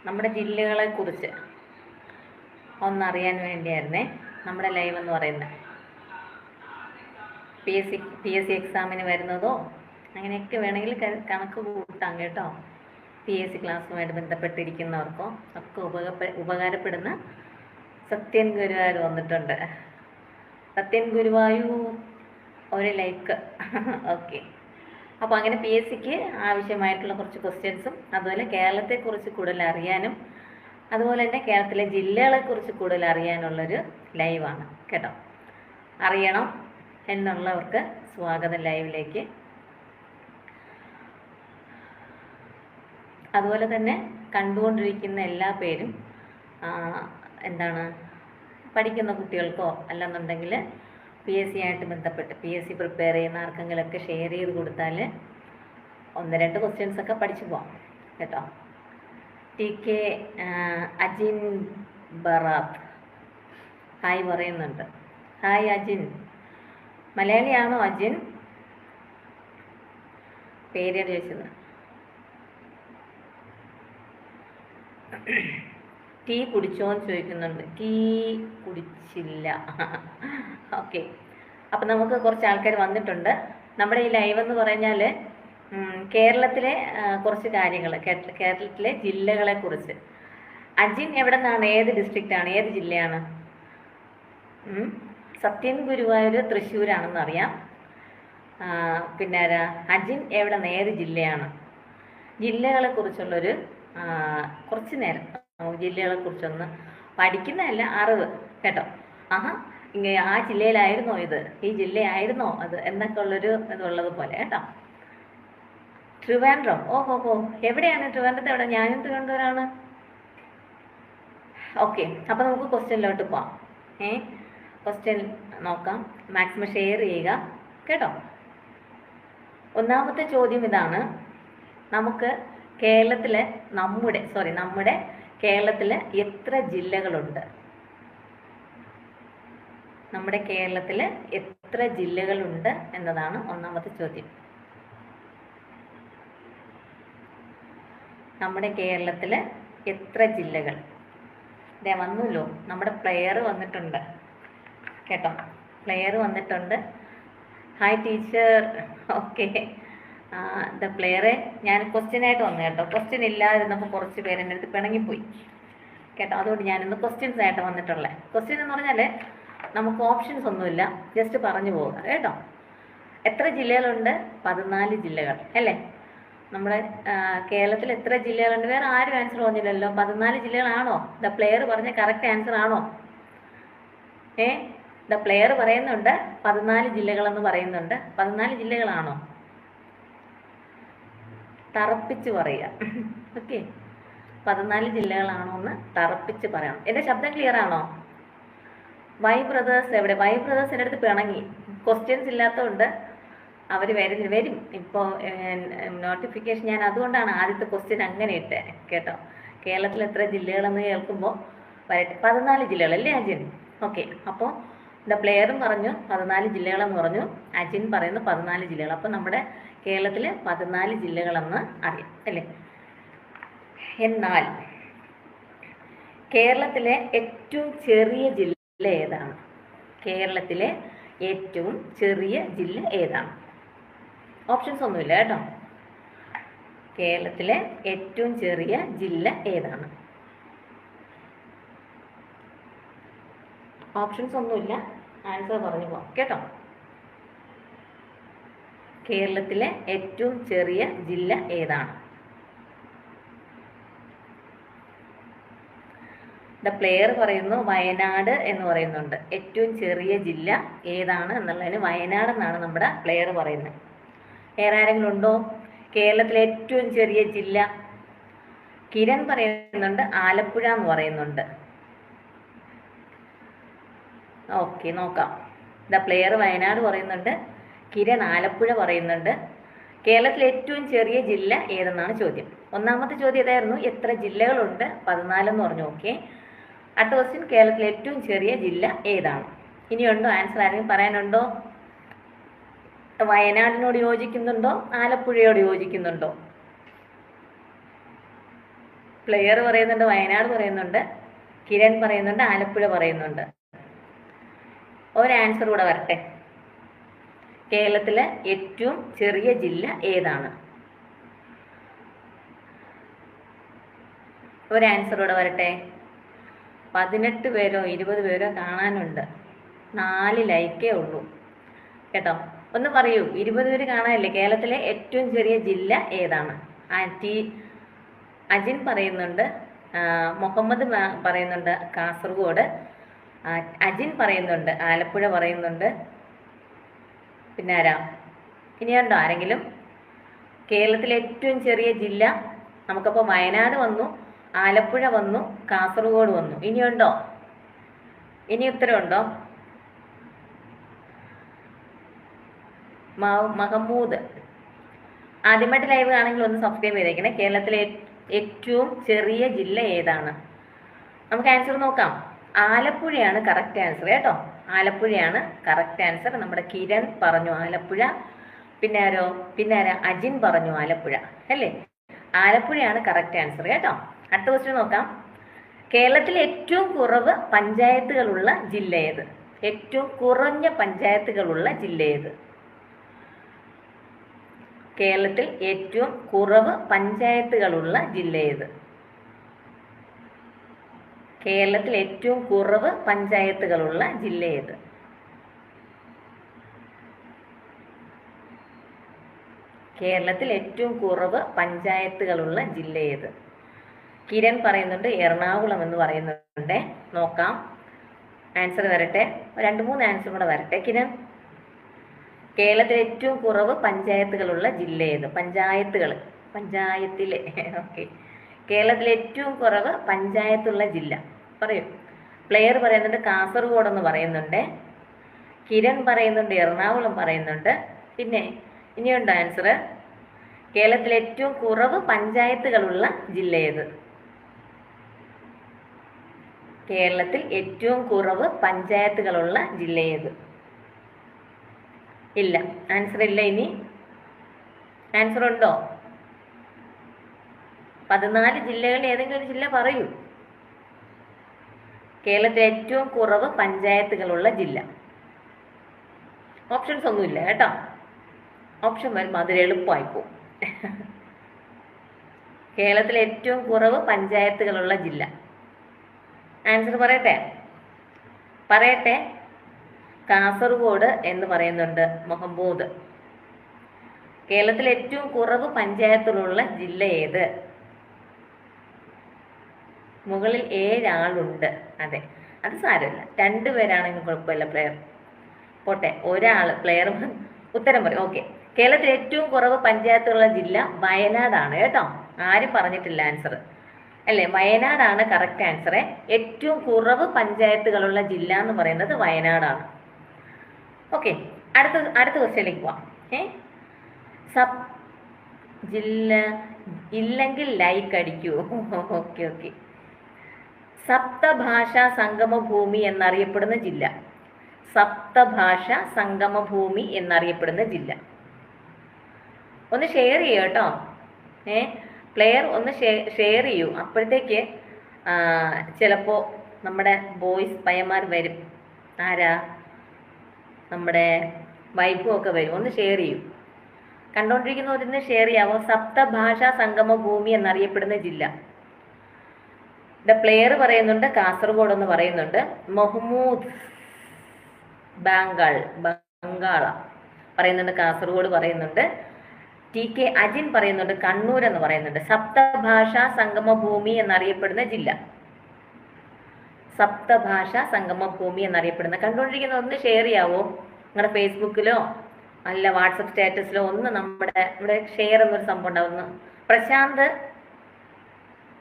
നമ്മുടെ ജില്ലകളെക്കുറിച്ച് ഒന്നറിയാൻ വേണ്ടിയായിരുന്നേ നമ്മുടെ ലൈവ് എന്ന് പറയുന്നത്. പി എസ് സി എക്സാമിന് വരുന്നതോ അങ്ങനെയൊക്കെ വേണമെങ്കിൽ കണക്ക് കൂട്ടാം കേട്ടോ. പി എസ് സി ക്ലാസ്സുമായിട്ട് ബന്ധപ്പെട്ടിരിക്കുന്നവർക്കോ ഒക്കെ ഉപകാരപ്പെടുന്ന സത്യൻ ഗുരുവായൂർ വന്നിട്ടുണ്ട്. സത്യൻ ഗുരുവായൂർ ഒരു ലൈക്ക്. ഓക്കെ, അപ്പോൾ അങ്ങനെ പി എസ് സിക്ക് ആവശ്യമായിട്ടുള്ള കുറച്ച് ക്വസ്റ്റ്യൻസും അതുപോലെ കേരളത്തെക്കുറിച്ച് കൂടുതൽ അറിയാനും അതുപോലെ തന്നെ കേരളത്തിലെ ജില്ലകളെക്കുറിച്ച് കൂടുതൽ അറിയാനുള്ളൊരു ലൈവാണ് കേട്ടോ. അറിയണം എന്നുള്ളവർക്ക് സ്വാഗതം ലൈവിലേക്ക്. അതുപോലെ തന്നെ കണ്ടുകൊണ്ടിരിക്കുന്ന എല്ലാ പേരും പഠിക്കുന്ന കുട്ടികൾക്കോ അല്ലെന്നുണ്ടെങ്കിൽ പി എസ് സി ആയിട്ട് ബന്ധപ്പെട്ട് പി എസ് സി പ്രിപ്പയർ ചെയ്യുന്ന ആർക്കെങ്കിലുമൊക്കെ ഷെയർ ചെയ്ത് കൊടുത്താൽ 1-2 ക്വസ്റ്റ്യൻസൊക്കെ പഠിച്ചു പോവാം കേട്ടോ. T K Ajin Barat hi പറയുന്നുണ്ട്. ഹായ് അജിൻ, മലയാളിയാണോ അജിൻ? പേര് ചോദിച്ചത്. ടീ കുടിച്ചോന്ന് ചോദിക്കുന്നുണ്ട്. ടീ കുടിച്ചില്ല. ഓക്കെ, അപ്പം നമുക്ക് കുറച്ച് ആൾക്കാർ വന്നിട്ടുണ്ട്. നമ്മുടെ ഈ ലൈവ് എന്ന് പറഞ്ഞാൽ കേരളത്തിലെ കുറച്ച് കാര്യങ്ങൾ, കേരളത്തിലെ ജില്ലകളെ കുറിച്ച്. അജിൻ എവിടെ നിന്നാണ്? ഏത് ഡിസ്ട്രിക്റ്റാണ്? ഏത് ജില്ലയാണ്? സത്യൻ ഗുരുവായൂർ തൃശ്ശൂരാണെന്ന് അറിയാം. പിന്നെ അജിൻ എവിടെ നിന്ന്? ഏത് ജില്ലയാണ്? ജില്ലകളെ കുറിച്ചുള്ളൊരു കുറച്ച് നേരം ജില്ലകളെ കുറിച്ചൊന്ന് പഠിക്കുന്നതല്ല, അറിവ് കേട്ടോ. ആ ജില്ലയിലായിരുന്നോ ഇത്, ഈ ജില്ലയായിരുന്നോ അത് എന്നൊക്കെ ഉള്ളൊരു ഇതുള്ളത് പോലെ കേട്ടോ. ട്രിവാൻഡ്രം, ഓഹോ, എവിടെയാണ് ട്രിവാൻഡ്രത്ത്? എവിടെ? ഞാനും തിരുവനന്തപുരമാണ്. ഓക്കെ, അപ്പം നമുക്ക് ക്വസ്റ്റ്യനിലോട്ട് പോവാം. ക്വസ്റ്റ്യൻ നോക്കാം. മാക്സിമം ഷെയർ ചെയ്യുക കേട്ടോ. ഒന്നാമത്തെ ചോദ്യം ഇതാണ്. നമുക്ക് കേരളത്തിലെ നമ്മുടെ കേരളത്തിൽ എത്ര ജില്ലകളുണ്ട്? നമ്മുടെ കേരളത്തിൽ എത്ര ജില്ലകളുണ്ട് എന്നതാണ് ഒന്നാമത്തെ ചോദ്യം. നമ്മുടെ കേരളത്തിൽ എത്ര ജില്ലകൾ? ഇതേ വന്നല്ലോ, നമ്മുടെ പ്ലെയർ വന്നിട്ടുണ്ട് കേട്ടോ. പ്ലെയർ വന്നിട്ടുണ്ട്. Hi teacher. ഓക്കെ, പ്ലെയറെ ഞാൻ ക്വസ്റ്റ്യനായിട്ട് വന്നു കേട്ടോ. ക്വസ്റ്റ്യൻ ഇല്ലാതിരുന്നപ്പോൾ കുറച്ച് പേര് എൻ്റെ അടുത്ത് പിണങ്ങിപ്പോയി കേട്ടോ. അതുകൊണ്ട് ഞാനിന്ന് ക്വസ്റ്റ്യൻസ് ആയിട്ട് വന്നിട്ടുള്ളത്. ക്വസ്റ്റ്യൻ എന്ന് പറഞ്ഞാൽ നമുക്ക് ഓപ്ഷൻസ് ഒന്നുമില്ല, ജസ്റ്റ് പറഞ്ഞു പോവുക കേട്ടോ. എത്ര ജില്ലകളുണ്ട്? 14 ജില്ലകൾ അല്ലേ? നമ്മുടെ കേരളത്തിൽ എത്ര ജില്ലകളുണ്ട്? വേറെ ആരും ആൻസർ പറഞ്ഞില്ലല്ലോ. 14 ജില്ലകളാണോ? പ്ലെയർ പറഞ്ഞ കറക്റ്റ് ആൻസർ ആണോ? പ്ലെയർ പറയുന്നുണ്ട് 14 ജില്ലകളെന്ന് പറയുന്നുണ്ട്. 14 ജില്ലകളാണോ? തറപ്പിച്ച് പറയുക. ഓക്കെ, 14 ജില്ലകളാണോ എന്ന് തറപ്പിച്ച് പറയണം. എൻ്റെ ശബ്ദം ക്ലിയർ ആണോ? വൈ ബ്രദേഴ്സ് എവിടെ? വൈ ബ്രദേഴ്സ് എൻ്റെ അടുത്ത് പിണങ്ങി. ക്വസ്റ്റ്യൻസ് ഇല്ലാത്തതുകൊണ്ട് അവർ വരും. ഇപ്പോൾ നോട്ടിഫിക്കേഷൻ ഞാൻ അതുകൊണ്ടാണ് ആദ്യത്തെ ക്വസ്റ്റ്യൻ അങ്ങനെ ഇട്ടേ കേട്ടോ. കേരളത്തിൽ എത്ര ജില്ലകളെന്ന് കേൾക്കുമ്പോൾ വരട്ടെ. 14 ജില്ലകളല്ലേ അജിൻ? ഓക്കെ, അപ്പോൾ പ്ലെയറും പറഞ്ഞു 14 ജില്ലകളെന്ന് പറഞ്ഞു. അജിൻ പറയുന്നു 14 ജില്ലകൾ. അപ്പോൾ നമ്മുടെ കേരളത്തിൽ 14 ജില്ലകളെന്ന് അറിയാം അല്ലേ? എന്നാൽ കേരളത്തിലെ ഏറ്റവും ചെറിയ ജില്ല ഏതാണ്? കേരളത്തിലെ ഏറ്റവും ചെറിയ ജില്ല ഏതാണ്? ഓപ്ഷൻസ് ഒന്നുമില്ല കേട്ടോ. കേരളത്തിലെ ഏറ്റവും ചെറിയ ജില്ല ഏതാണ്? ഓപ്ഷൻസ് ഒന്നുമില്ല, ആൻസർ പറഞ്ഞു പോകാം കേട്ടോ. കേരളത്തിലെ ഏറ്റവും ചെറിയ ജില്ല ഏതാണ്? പ്ലെയർ പറയുന്നു വയനാട് എന്ന് പറയുന്നുണ്ട്. ഏറ്റവും ചെറിയ ജില്ല ഏതാണ് എന്നുള്ളതിന് വയനാട് എന്നാണ് നമ്മുടെ പ്ലെയർ പറയുന്നത്. വേറെ ആരെങ്കിലും ഉണ്ടോ? കേരളത്തിലെ ഏറ്റവും ചെറിയ ജില്ല കിരൺ പറയുന്നുണ്ട് ആലപ്പുഴ എന്ന് പറയുന്നുണ്ട്. ഓക്കെ, നോക്കാം. പ്ലെയർ വയനാട് പറയുന്നുണ്ട്, കിരൺ ആലപ്പുഴ പറയുന്നുണ്ട്. കേരളത്തിലെ ഏറ്റവും ചെറിയ ജില്ല ഏതെന്നാണ് ചോദ്യം. ഒന്നാമത്തെ ചോദ്യം ഏതായിരുന്നു? എത്ര ജില്ലകളുണ്ട്? 14 എന്ന് പറഞ്ഞു. ഓക്കെ, അടുത്ത ക്വസ്റ്റ്യൻ കേരളത്തിലെ ഏറ്റവും ചെറിയ ജില്ല ഏതാണ്? ഇനിയുണ്ടോ ആൻസർ? ആരെങ്കിലും പറയാനുണ്ടോ? വയനാടിനോട് യോജിക്കുന്നുണ്ടോ? ആലപ്പുഴയോട് യോജിക്കുന്നുണ്ടോ? പ്ലെയർ പറയുന്നുണ്ട്, വയനാട് പറയുന്നുണ്ട്, കിരൺ പറയുന്നുണ്ട്, ആലപ്പുഴ പറയുന്നുണ്ട്. ഒരു ആൻസർ കൂടെ വരട്ടെ. കേരളത്തിലെ ഏറ്റവും ചെറിയ ജില്ല ഏതാണ്? ഒരു ആൻസർ കൂടെ വരട്ടെ. 18 പേരോ 20 പേരോ കാണാനുണ്ട്. 4 ലൈക്കേ ഉള്ളൂ കേട്ടോ. ഒന്ന് പറയൂ, 20 പേര് കാണാനില്ലേ? കേരളത്തിലെ ഏറ്റവും ചെറിയ ജില്ല ഏതാണ്? അജിൻ പറയുന്നുണ്ട്, മുഹമ്മദ് പറയുന്നുണ്ട് കാസർഗോഡ്, അജിൻ പറയുന്നുണ്ട് ആലപ്പുഴ പറയുന്നുണ്ട്. പിന്നെ ആരാ? ഇനിയുണ്ടോ ആരെങ്കിലും? കേരളത്തിലെ ഏറ്റവും ചെറിയ ജില്ല നമുക്കപ്പോൾ വയനാട് വന്നു, ആലപ്പുഴ വന്നു, കാസർഗോഡ് വന്നു. ഇനിയുണ്ടോ? ഇനി ഉത്തരവുണ്ടോ? മഹമ്മൂദ്, ആദ്യമായിട്ട് ലൈവ് ആണെങ്കിൽ ഒന്ന് സബ്സ്ക്രൈബ് ചെയ്തേക്കണേ. കേരളത്തിലെ ഏറ്റവും ചെറിയ ജില്ല ഏതാണ്? നമുക്ക് ആൻസർ നോക്കാം. ആലപ്പുഴയാണ് കറക്റ്റ് ആൻസർ കേട്ടോ. ആലപ്പുഴയാണ് കറക്റ്റ് ആൻസർ. നമ്മുടെ കിരൺ പറഞ്ഞു ആലപ്പുഴ. പിന്നെ ആരാ? അജിൻ പറഞ്ഞു ആലപ്പുഴ അല്ലേ? ആലപ്പുഴയാണ് കറക്റ്റ് ആൻസർ കേട്ടോ. അടുത്ത ക്വസ്റ്റ്യൻ നോക്കാം. കേരളത്തിൽ ഏറ്റവും കുറവ് പഞ്ചായത്തുകളുള്ള ജില്ല ഏത്? ഏറ്റവും കുറഞ്ഞ പഞ്ചായത്തുകളുള്ള ജില്ല ഏത്? കേരളത്തിൽ ഏറ്റവും കുറവ് പഞ്ചായത്തുകളുള്ള ജില്ല ഏത്? കേരളത്തിൽ ഏറ്റവും കുറവ് പഞ്ചായത്തുകളുള്ള ജില്ല ഏത്? കേരളത്തിൽ ഏറ്റവും കുറവ് പഞ്ചായത്തുകളുള്ള ജില്ല ഏത്? കിരൺ പറയുന്നുണ്ട് എറണാകുളം എന്ന് പറയുന്നുണ്ട്. നോക്കാം, ആൻസർ വരട്ടെ. 2-3 ആൻസർ കൂടെ വരട്ടെ. കിരൺ, കേരളത്തിൽ ഏറ്റവും കുറവ് പഞ്ചായത്തുകളുള്ള ജില്ല ഏത്? പഞ്ചായത്തിലെ ഓക്കെ. കേരളത്തിൽ ഏറ്റവും കുറവ് പഞ്ചായത്തുള്ള ജില്ല പറയൂ. പ്ലെയർ പറയുന്നുണ്ട് കാസർഗോഡ് എന്ന് പറയുന്നുണ്ട്, കിരൺ പറയുന്നുണ്ട് എറണാകുളം പറയുന്നുണ്ട്. പിന്നെ ഇനിയുണ്ടോ ആൻസർ? കേരളത്തിൽ ഏറ്റവും കുറവ് പഞ്ചായത്തുകളുള്ള ജില്ല ഏത്? കേരളത്തിൽ ഏറ്റവും കുറവ് പഞ്ചായത്തുകളുള്ള ജില്ല ഏത്? ഇല്ല, ആൻസർ ഇല്ല. ഇനി ആൻസർ ഉണ്ടോ? 14 ജില്ലകളിൽ ഏതെങ്കിലും ഒരു ജില്ല പറയൂ. കേരളത്തിൽ ഏറ്റവും കുറവ് പഞ്ചായത്തുകളുള്ള ജില്ല. ഓപ്ഷൻസ് ഒന്നുമില്ല കേട്ടോ. ഓപ്ഷൻ വരുമ്പോൾ അതൊരു എളുപ്പമായി പോകും. കേരളത്തിൽ ഏറ്റവും കുറവ് പഞ്ചായത്തുകളുള്ള ജില്ല. ആൻസർ പറയട്ടെ. കാസർഗോഡ് എന്ന് പറയുന്നുണ്ട് മുഹമ്മൂദ്. കേരളത്തിൽ ഏറ്റവും കുറവ് പഞ്ചായത്തുകളുള്ള ജില്ല ഏത്? മുകളിൽ 7 ആളുണ്ട്. അതെ, അത് സാരമില്ല, 2 പേരാണെങ്കിൽ കുഴപ്പമില്ല. പ്ലെയർ പോട്ടെ, ഒരാൾ പ്ലെയർ ഉത്തരം പറയും. ഓക്കെ, കേരളത്തിൽ ഏറ്റവും കുറവ് പഞ്ചായത്തുകളുള്ള ജില്ല വയനാടാണ് കേട്ടോ. ആരും പറഞ്ഞിട്ടില്ല ആൻസർ അല്ലേ? വയനാടാണ് കറക്റ്റ് ആൻസർ. ഏറ്റവും കുറവ് പഞ്ചായത്തുകളുള്ള ജില്ല എന്ന് പറയുന്നത് വയനാടാണ്. ഓക്കെ, അടുത്ത ക്വസ്റ്റ്യനിലേക്ക് പോവാം. സബ് ജില്ല ഇല്ലെങ്കിൽ ലൈക്ക് അടിക്കൂ. ഓക്കെ. സപ്തഭാഷാ സംഗമഭൂമി എന്നറിയപ്പെടുന്ന ജില്ല. സപ്തഭാഷ സംഗമഭൂമി എന്നറിയപ്പെടുന്ന ജില്ല. ഒന്ന് ഷെയർ ചെയ്യൂ കേട്ടോ. പ്ലെയർ ഒന്ന് ഷെയർ ചെയ്യൂ. അപ്പോഴത്തേക്ക് ചിലപ്പോൾ നമ്മുടെ ബോയ്സ് പയ്യന്മാർ വരും. ആരാ? നമ്മുടെ വൈഫും ഒക്കെ വരും. ഒന്ന് ഷെയർ ചെയ്യൂ. കണ്ടുകൊണ്ടിരിക്കുന്നവരിന്ന് ഷെയർ ചെയ്യാവോ? സപ്തഭാഷാ സംഗമഭൂമി എന്നറിയപ്പെടുന്ന ജില്ല. പ്ലെയർ പറയുന്നുണ്ട് കാസർഗോഡ് എന്ന് പറയുന്നുണ്ട്. മഹ്മൂദ് ബംഗാള പറയുന്നുണ്ട്, കാസർഗോഡ് പറയുന്നുണ്ട്. TK അജിൻ പറയുന്നുണ്ട് കണ്ണൂർ എന്ന് പറയുന്നുണ്ട്. സപ്തഭാഷാ സംഗമഭൂമി എന്നറിയപ്പെടുന്ന ജില്ല. സപ്തഭാഷാ സംഗമഭൂമി എന്നറിയപ്പെടുന്ന, കണ്ടുകൊണ്ടിരിക്കുന്ന ഒന്ന് ഷെയർ ചെയ്യാവോ? നിങ്ങളുടെ ഫേസ്ബുക്കിലോ അല്ല വാട്സപ്പ് സ്റ്റാറ്റസിലോ ഒന്ന് നമ്മുടെ ഇവിടെ ഷെയർ എന്നൊരു സംഭവം ഉണ്ടാവുന്നു. പ്രശാന്ത്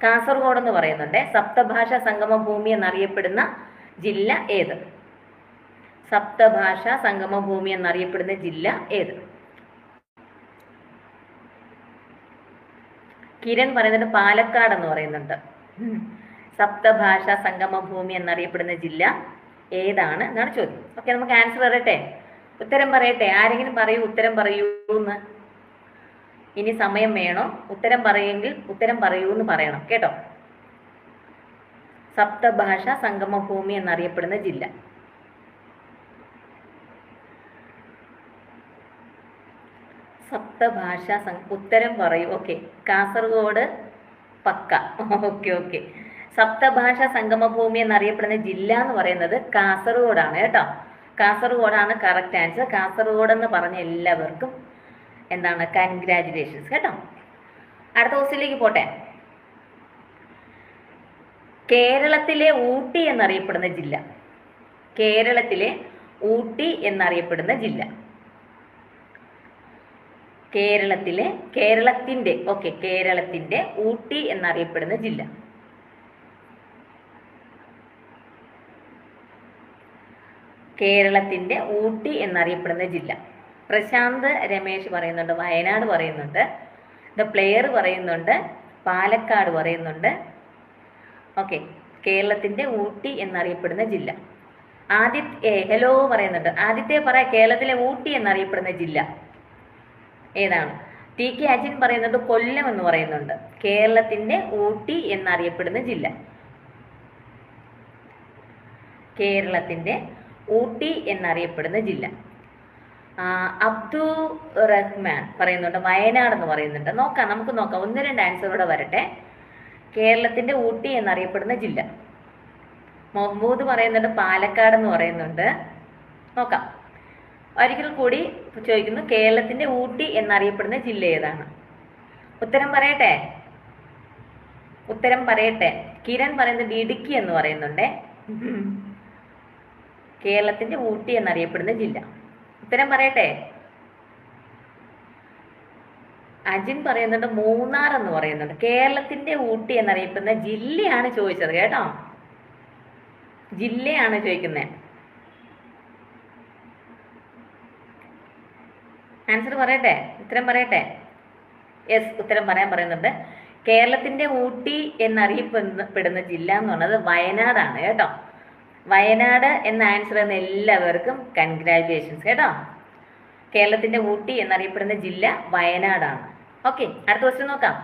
കാസർഗോഡ് എന്ന് പറയുന്നുണ്ട്. സപ്തഭാഷാ സംഗമഭൂമി എന്നറിയപ്പെടുന്ന ജില്ല ഏത്? സപ്തഭാഷാ സംഗമഭൂമി എന്നറിയപ്പെടുന്ന ജില്ല ഏത്? കിരൺ പറയുന്നുണ്ട് പാലക്കാട് എന്ന് പറയുന്നുണ്ട്. സപ്തഭാഷാ സംഗമഭൂമി എന്നറിയപ്പെടുന്ന ജില്ല ഏതാണ് എന്നാണ് ചോദ്യം. ഓക്കെ, നമുക്ക് ആൻസർ പറയട്ടെ, ഉത്തരം പറയട്ടെ. ആരെങ്കിലും പറയൂ, ഉത്തരം പറയൂ എന്ന്. ഇനി സമയം വേണോ? ഉത്തരം പറയുമെങ്കിൽ ഉത്തരം പറയൂ എന്ന് പറയണം കേട്ടോ. സപ്തഭാഷാ സംഗമഭൂമി എന്നറിയപ്പെടുന്ന ജില്ല? സപ്തഭാഷാ ഉത്തരം പറയൂ. ഓക്കെ, കാസർഗോഡ് പക്ക. Okay okay. സപ്തഭാഷാ സംഗമഭൂമി എന്നറിയപ്പെടുന്ന ജില്ല എന്ന് പറയുന്നത് കാസർഗോഡാണ് കേട്ടോ. കാസർഗോഡാണ് കറക്റ്റ് ആൻസർ. കാസർഗോഡ് എന്ന് പറഞ്ഞ എല്ലാവർക്കും എന്താണ് കൺഗ്രാജുലേഷൻസ് കേട്ടോ. അടുത്ത ക്വസ്റ്റ്യനിലേക്ക് പോട്ടെ. കേരളത്തിലെ ഊട്ടി എന്നറിയപ്പെടുന്ന ജില്ല? കേരളത്തിലെ ഊട്ടി എന്നറിയപ്പെടുന്ന ജില്ല? കേരളത്തിന്റെ ഊട്ടി എന്നറിയപ്പെടുന്ന ജില്ല? കേരളത്തിന്റെ ഊട്ടി എന്നറിയപ്പെടുന്ന ജില്ല. പ്രശാന്ത് രമേശ് പറയുന്നുണ്ട്, വയനാട് പറയുന്നുണ്ട്, ദ പ്ലെയർ പറയുന്നുണ്ട്, പാലക്കാട് പറയുന്നുണ്ട്. ഓക്കെ, കേരളത്തിന്റെ ഊട്ടി എന്നറിയപ്പെടുന്ന ജില്ല. ഹലോ പറയുന്നുണ്ട്. ആദ്യത്തെ പറയാം, കേരളത്തിലെ ഊട്ടി എന്നറിയപ്പെടുന്ന ജില്ല ഏതാണ്? ടി കെ അജിൻ പറയുന്നുണ്ട് കൊല്ലം എന്ന് പറയുന്നുണ്ട്. കേരളത്തിന്റെ ഊട്ടി എന്നറിയപ്പെടുന്ന ജില്ല? കേരളത്തിന്റെ ഊട്ടി എന്നറിയപ്പെടുന്ന ജില്ല. അബ്ദുൾ റഹ്മാൻ പറയുന്നുണ്ട് വയനാട് എന്ന് പറയുന്നുണ്ട്. നമുക്ക് നോക്കാം, 1-2 ആൻസർ ഇവിടെ വരട്ടെ. കേരളത്തിന്റെ ഊട്ടി എന്നറിയപ്പെടുന്ന ജില്ല. മുഹമ്മൂദ് പറയുന്നുണ്ട് പാലക്കാട് എന്ന് പറയുന്നുണ്ട്. നോക്കാം, ഒരിക്കൽ കൂടി ചോദിക്കുന്നു, കേരളത്തിന്റെ ഊട്ടി എന്നറിയപ്പെടുന്ന ജില്ല ഏതാണ്? ഉത്തരം പറയട്ടെ. കിരൺ പറയുന്നത് ഇടുക്കി എന്ന് പറയുന്നുണ്ട്. കേരളത്തിന്റെ ഊട്ടി എന്നറിയപ്പെടുന്ന ജില്ല. ഉത്തരം പറയട്ടെ. അജിൻ പറയുന്നുണ്ട് മൂന്നാർ എന്ന് പറയുന്നുണ്ട്. കേരളത്തിന്റെ ഊട്ടി എന്നറിയപ്പെടുന്ന ജില്ലയാണ് ചോദിച്ചത് കേട്ടോ. ജില്ലയാണ് ചോദിക്കുന്നത്. ആൻസർ പറയട്ടെ, ഉത്തരം പറയട്ടെ. യെസ്, ഉത്തരം പറയാൻ പറയുന്നുണ്ട്. കേരളത്തിന്റെ ഊട്ടി എന്നറിയപ്പെടുന്ന ജില്ല എന്ന് പറയുന്നത് വയനാടാണ് കേട്ടോ. വയനാട് എന്ന ആൻസർ എന്ന എല്ലാവർക്കും കൺഗ്രാജുലേഷൻസ് കേട്ടോ. കേരളത്തിന്റെ ഊട്ടി എന്നറിയപ്പെടുന്ന ജില്ല വയനാടാണ്. ഓക്കെ, അടുത്ത ക്വസ്റ്റ്യൻ നോക്കാം.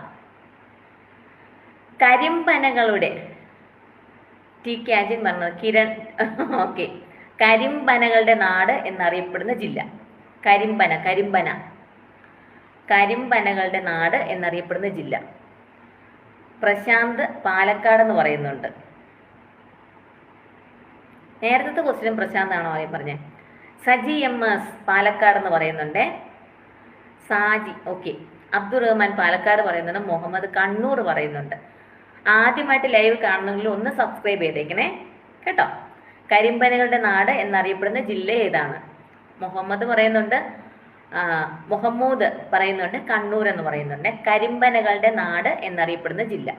കരിമ്പനകളുടെ ടി കെ അജിൻ പറഞ്ഞത് കിരൺ. ഓക്കെ, കരിമ്പനകളുടെ നാട് എന്നറിയപ്പെടുന്ന ജില്ല? കരിമ്പനകളുടെ നാട് എന്നറിയപ്പെടുന്ന ജില്ല? പ്രശാന്ത് പാലക്കാട് എന്ന് പറയുന്നുണ്ട്. നേരത്തെ ക്വസ്റ്റ്യൻ പ്രശാന്ത് ആണോ പറഞ്ഞേ? സജി MS പാലക്കാട് എന്ന് പറയുന്നുണ്ട്. സാജി ഓക്കെ. അബ്ദുൾ റഹ്മാൻ പാലക്കാട് പറയുന്നുണ്ട്. മുഹമ്മദ് കണ്ണൂർ പറയുന്നുണ്ട്. ആദ്യമായിട്ട് ലൈവ് കാണുന്നെങ്കിൽ ഒന്ന് സബ്സ്ക്രൈബ് ചെയ്തേക്കണേ കേട്ടോ. കരിമ്പനകളുടെ നാട് എന്നറിയപ്പെടുന്ന ജില്ല ഏതാണ്? മുഹമ്മദ് പറയുന്നുണ്ട്, മുഹമ്മൂദ് പറയുന്നുണ്ട്, കണ്ണൂർ എന്ന് പറയുന്നുണ്ട്. കരിമ്പനകളുടെ നാട് എന്നറിയപ്പെടുന്ന ജില്ല?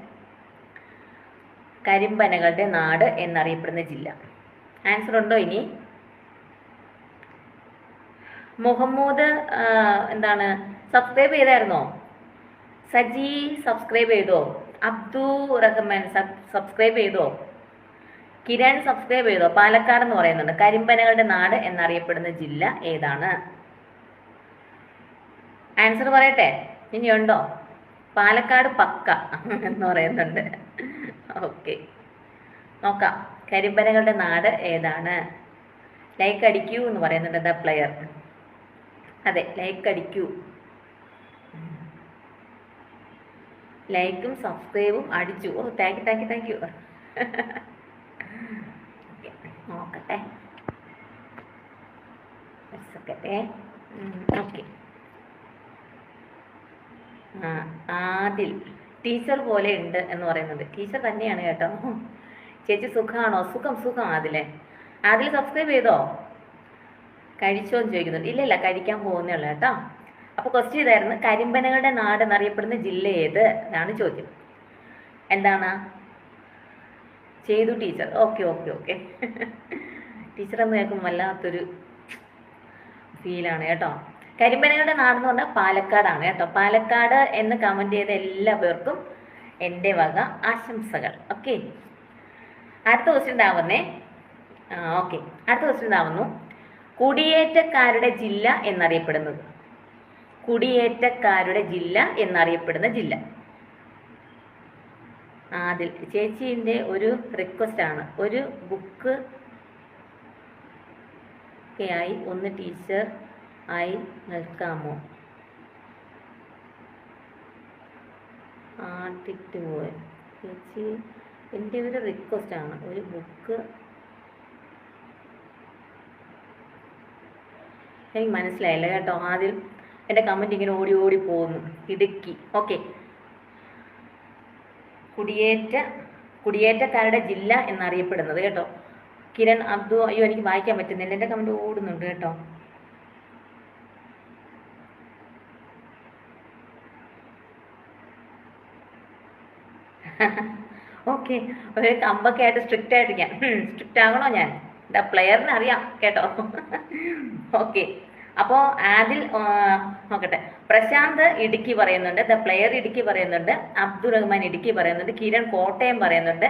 കരിമ്പനകളുടെ നാട് എന്നറിയപ്പെടുന്ന ജില്ല. ആൻസർ ഉണ്ടോ ഇനി? മുഹമ്മൂദ് എന്താണ് സബ്സ്ക്രൈബ് ചെയ്തായിരുന്നോ? സജി സബ്സ്ക്രൈബ് ചെയ്തോ? അബ്ദുൾ റഹ്മാൻ സബ്സ്ക്രൈബ് ചെയ്തോ? കിരൺ സബ്സ്ക്രൈബ് ചെയ്തോ? പാലക്കാട് എന്ന് പറയുന്നുണ്ട്. കരിമ്പനകളുടെ നാട് എന്നറിയപ്പെടുന്ന ജില്ല ഏതാണ്? ആൻസർ പറയട്ടെ, ഇനിയുണ്ടോ? പാലക്കാട് പക്ക എന്ന് പറയുന്നുണ്ട്. ഓക്കെ, നോക്കാം. കരിമ്പനകളുടെ നാട് ഏതാണ്? ലൈക്ക് അടിക്കൂ എന്ന് പറയുന്നുണ്ട് ദ പ്ലെയർ. അതെ, ലൈക്ക് അടിക്കൂ. ലൈക്കും സബ്സ്ക്രൈബും അടിച്ചു. ഓ, താങ്ക് യു. നോക്കട്ടെ. ഓക്കെ. ആദിൽ ടീച്ചർ പോലെ ഉണ്ട് എന്ന് പറയുന്നുണ്ട്. ടീച്ചർ തന്നെയാണ് കേട്ടോ. ചേച്ചി സുഖമാണോ? സുഖം ആദിലെ. ആദിൽ സബ്സ്ക്രൈബ് ചെയ്തോ? കഴിച്ചോ എന്ന് ചോദിക്കുന്നുണ്ട്. ഇല്ല, കഴിക്കാൻ പോകുന്നേ ഉള്ളൂ കേട്ടോ. അപ്പോൾ ക്വസ്റ്റ്യൻ ഇതായിരുന്നു, കരിമ്പനകളുടെ നാട് എന്നറിയപ്പെടുന്ന ജില്ല ഏത് എന്നാണ് ചോദ്യം. എന്താണ്? ചെയ്തു ടീച്ചർ. ഓക്കെ. ടീച്ചർ എന്ന് കേൾക്കുമ്പോൾ വല്ലാത്തൊരു ഫീലാണ് കേട്ടോ. കരിമ്പനകളുടെ നാട് എന്ന് പറഞ്ഞാൽ പാലക്കാടാണ് കേട്ടോ. പാലക്കാട് എന്ന് കമൻറ്റ് ചെയ്ത എല്ലാവർക്കും എൻ്റെ വക ആശംസകൾ. ഓക്കെ, അടുത്ത ക്വസ്റ്റ്യൻ ഉണ്ടാവുന്നേ. ഓക്കെ, അടുത്ത ക്വസ്റ്റ്യൻ ഉണ്ടാവുന്നു. കുടിയേറ്റക്കാരുടെ ജില്ല എന്നറിയപ്പെടുന്നത്? കുടിയേറ്റക്കാരുടെ ജില്ല എന്നറിയപ്പെടുന്ന ജില്ല? ആദിൽ ചേച്ചീൻ്റെ ഒരു റിക്വസ്റ്റാണ്, ഒരു ബുക്ക് ആയി ഒന്ന് ടീച്ചർ ആയി നിൽക്കാമോ? ആർട്ടിക്റ്റ് പോയി ചേച്ചി, എൻ്റെ ഒരു റിക്വസ്റ്റാണ്, ഒരു ബുക്ക്. എനിക്ക് മനസ്സിലായില്ല കേട്ടോ. ആദ്യം എൻ്റെ കമൻറ്റ് ഇങ്ങനെ ഓടി ഓടി പോകുന്നു. ഇടുക്കി, ഓക്കെ. കുടിയേറ്റക്കാരുടെ ജില്ല എന്നറിയപ്പെടുന്നത് കേട്ടോ. കിരൺ അബ്ദു, അയ്യോ എനിക്ക് വായിക്കാൻ പറ്റുന്നില്ല, എൻ്റെ കമൻറ്റ് ഓടുന്നുണ്ട് കേട്ടോ. ഓക്കെ, ഒരു കമ്പൊക്കെ ആയിട്ട് സ്ട്രിക്റ്റ് ആയിട്ടിരിക്കാം. സ്ട്രിക്റ്റ് ആകണോ ഞാൻ? എന്താ പ്ലെയറിന് അറിയാം കേട്ടോ. ഓക്കെ, അപ്പോൾ ആദിൽ നോക്കട്ടെ. പ്രശാന്ത് ഇടുക്കി പറയുന്നുണ്ട്, ദ പ്ലെയർ ഇടുക്കി പറയുന്നുണ്ട്, അബ്ദുറഹ്മാൻ ഇടുക്കി പറയുന്നുണ്ട്, കിരൺ കോട്ടയം പറയുന്നുണ്ട്,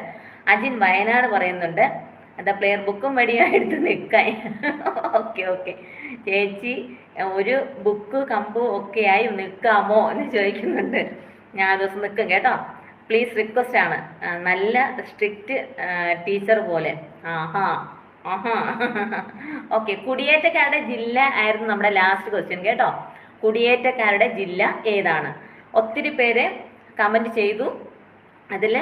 അജിൻ വയനാട് പറയുന്നുണ്ട്, ദ പ്ലെയർ ബുക്കും വടിയായിട്ട് നിൽക്കാൻ. ഓക്കെ ഓക്കെ, ചേച്ചി ഒരു ബുക്ക് കമ്പും ഒക്കെ ആയി നിൽക്കാമോ എന്ന് ചോദിക്കുന്നുണ്ട്. ഞാൻ ആ ദിവസം നിൽക്കും കേട്ടോ. പ്ലീസ് റിക്വസ്റ്റ് ആണ്, നല്ല സ്ട്രിക്റ്റ് ടീച്ചർ പോലെ. ആഹാ ആഹാ. ഓക്കെ, കുടിയേറ്റക്കാരുടെ ജില്ല ആയിരുന്നു നമ്മുടെ ലാസ്റ്റ് ക്വസ്റ്റ്യൻ കേട്ടോ. കുടിയേറ്റക്കാരുടെ ജില്ല ഏതാണ്? ഒത്തിരി പേര് കമൻറ്റ് ചെയ്തു. അതിൽ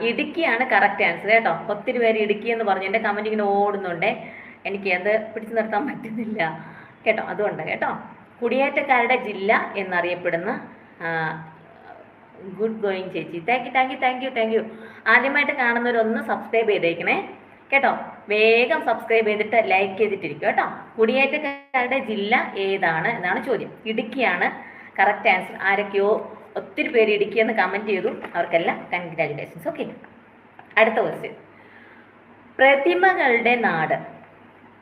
ഇടുക്കിയാണ് കറക്റ്റ് ആൻസർ കേട്ടോ. ഒത്തിരി പേര് ഇടുക്കി എന്ന് പറഞ്ഞു. എൻ്റെ കമൻറ്റ് ഇങ്ങനെ ഓടുന്നുണ്ടേ, എനിക്ക് അത് പിടിച്ചു നിർത്താൻ പറ്റുന്നില്ല കേട്ടോ. അതുകൊണ്ട് കേട്ടോ, കുടിയേറ്റക്കാരുടെ ജില്ല എന്നറിയപ്പെടുന്ന ഗുഡ് ഗോയിങ് ചേച്ചി. Thank you. ആദ്യമായിട്ട് കാണുന്നവരൊന്ന് സബ്സ്ക്രൈബ് ചെയ്തേക്കണേ കേട്ടോ. വേഗം സബ്സ്ക്രൈബ് ചെയ്തിട്ട് ലൈക്ക് ചെയ്തിട്ടിരിക്കും കേട്ടോ. കുടിയേറ്റക്കാരുടെ ജില്ല ഏതാണ് എന്നാണ് ചോദ്യം. ഇടുക്കിയാണ് കറക്റ്റ് ആൻസർ. ആരൊക്കെയോ ഒത്തിരി പേര് ഇടുക്കി എന്ന് കമൻറ്റ് ചെയ്തു, അവർക്കെല്ലാം കൺഗ്രാജുലേഷൻസ്. ഓക്കെ, അടുത്ത ക്വസ്റ്റ്യൻ. പ്രതിമകളുടെ നാട്.